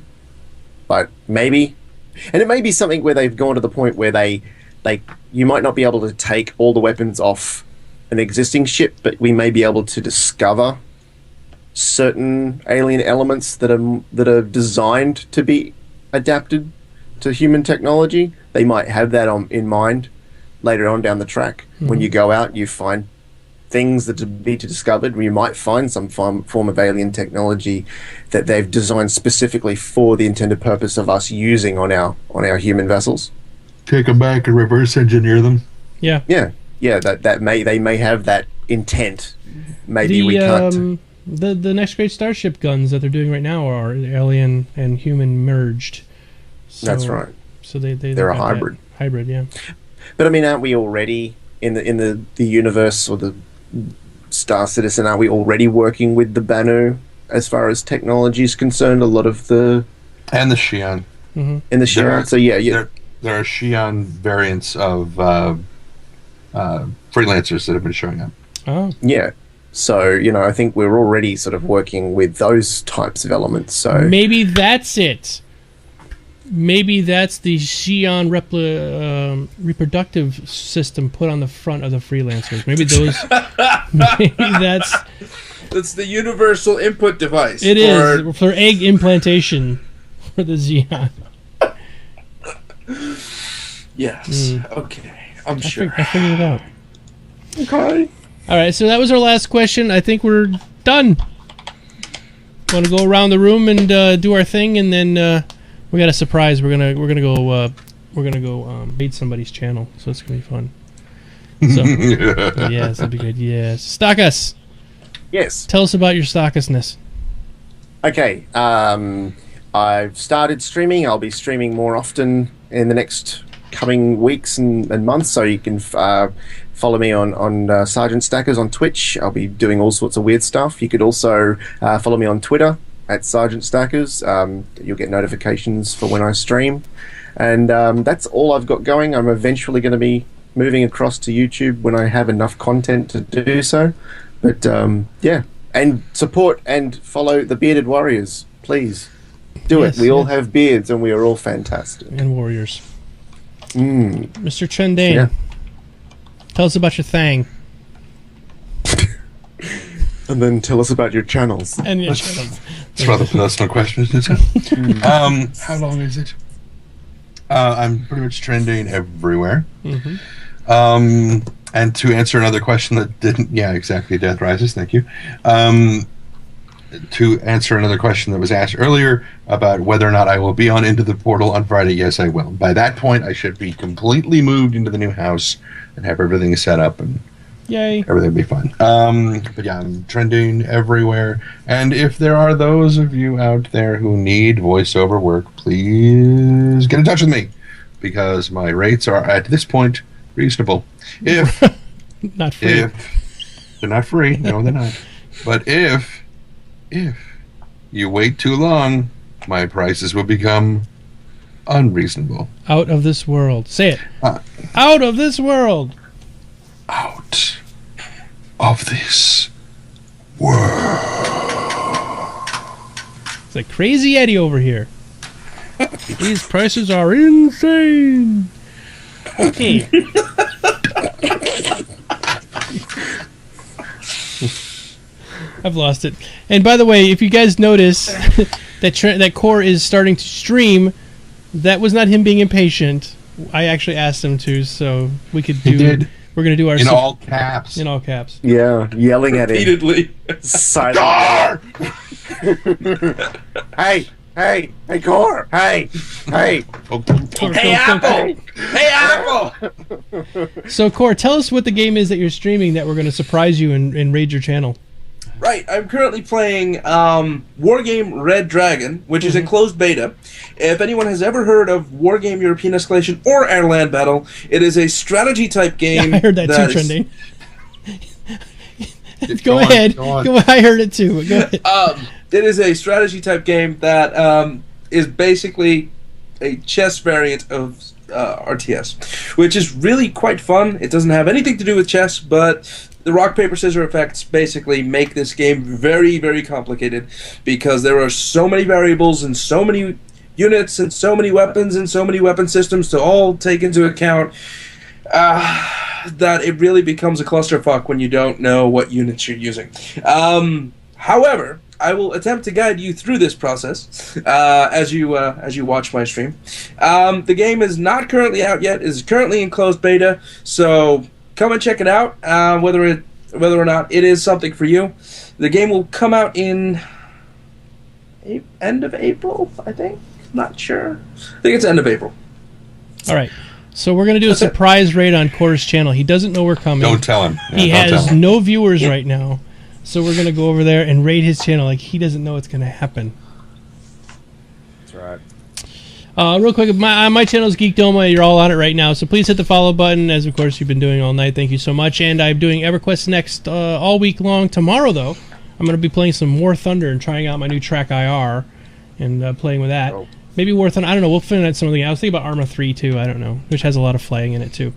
but maybe. And it may be something where they've gone to the point where they you might not be able to take all the weapons off an existing ship, but we may be able to discover certain alien elements that are designed to be adapted to human technology. They might have that in mind later on down the track. When you go out, you find things that to be discovered. You might find some form of alien technology that they've designed specifically for the intended purpose of us using on our human vessels. Take them back and reverse engineer them. Yeah. They may have that intent. Maybe we can't. The next great starship guns that they're doing right now are alien and human merged. So, That's right. So they're a hybrid. Hybrid, yeah. But I mean, aren't we already in the universe or the Star Citizen? Are we already working with the Banu as far as technology is concerned? A lot of the and the Xi'an. In the Xi'an. So yeah. There are Xi'an variants of freelancers that have been showing up. Oh. Yeah. So, I think we're already sort of working with those types of elements. So maybe that's it. Maybe that's the Xi'an reproductive system put on the front of the freelancers. Maybe those. Maybe that's the universal input device. It is for egg implantation for the Xi'an. Yes. Okay. I'm sure. I figured it out. Okay. All right. So that was our last question. I think we're done. Want to go around the room and do our thing, and then we got a surprise. We're gonna go raid somebody's channel. So it's gonna be fun. So yes, that'd be good. Yes, Stakas. Yes. Tell us about your Stakasness. Okay. I've started streaming. I'll be streaming more often in the next coming weeks and months, so you can follow me on SgtStakas on Twitch. I'll be doing all sorts of weird stuff. You could also follow me on Twitter at SgtStakas. You'll get notifications for when I stream. And that's all I've got going. I'm eventually going to be moving across to YouTube when I have enough content to do so. But yeah, and support and follow the Bearded Warriors, please. Do it. We all have beards and we are all fantastic. And warriors. Mr. Trendane, tell us about your thing. And then tell us about your channels. And your channels. It's rather personal question, isn't it? How long is it? I'm pretty much trending everywhere. And to answer another question that didn't... Yeah, exactly. Death Rises. Thank you. To answer another question that was asked earlier about whether or not I will be on Into the Portal on Friday, yes, I will. By that point, I should be completely moved into the new house and have everything set up, and yay, everything will be fine. But yeah, I'm trending everywhere. And if there are those of you out there who need voiceover work, please get in touch with me, because my rates are, at this point, reasonable. If not free. If they're not free, no, they're not. But if you wait too long, my prices will become unreasonable. Out of this world. Say it. Out of this world. Out of this world. It's like Crazy Eddie over here. These prices are insane. Okay. I've lost it. And by the way, if you guys notice that Core is starting to stream, that was not him being impatient. I actually asked him to, so we could do. He did. We're gonna do our in all caps. In all caps. Yeah, yelling repeatedly. At him. Silent. Hey, Core! Hey, Apple! Hey, Apple! So, Core, tell us what the game is that you're streaming that we're going to surprise you and raid your channel. Right, I'm currently playing Wargame Red Dragon, which is a closed beta. If anyone has ever heard of Wargame European Escalation or Airland Battle, it is a strategy-type game. Yeah, I heard that too, Trending. Go ahead. I heard it too. Go ahead. It is a strategy-type game that is basically a chess variant of RTS, which is really quite fun. It doesn't have anything to do with chess, but the rock, paper, scissors effects basically make this game very, very complicated because there are so many variables and so many units and so many weapons and so many weapon systems to all take into account. that it really becomes a clusterfuck when you don't know what units you're using. However, I will attempt to guide you through this process as you watch my stream. The game is not currently out yet; is currently in closed beta. So come and check it out. Whether or not it is something for you, the game will come out in end of April. I think. Not sure. I think it's end of April. All right. So we're going to do a surprise raid on Core's channel. He doesn't know we're coming. Don't tell him. He has no viewers right now. So we're going to go over there and raid his channel like he doesn't know it's going to happen. That's right. Real quick, my channel is Geekdomo. You're all on it right now. So please hit the follow button, as of course you've been doing all night. Thank you so much. And I'm doing EverQuest Next all week long. Tomorrow, though, I'm going to be playing some War Thunder and trying out my new track IR and playing with that. Oh. Maybe War Thunder. I don't know. We'll find out something. I was thinking about Arma 3, too. I don't know. Which has a lot of flying in it, too.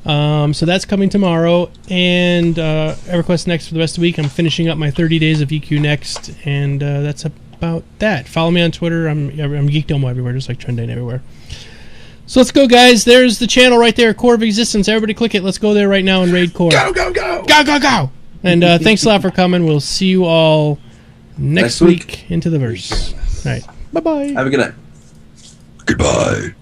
So that's coming tomorrow, and EverQuest Next for the rest of the week. I'm finishing up my 30 days of EQ Next, and that's about that. Follow me on Twitter. I'm Geekdomo everywhere, just like Trendane everywhere. So let's go, guys. There's the channel right there, Core of Existence. Everybody click it. Let's go there right now and raid Core. Go, go, go! Go, go, go! And thanks a lot for coming. We'll see you all next week into the verse. All right. Bye-bye. Have a good night. Goodbye.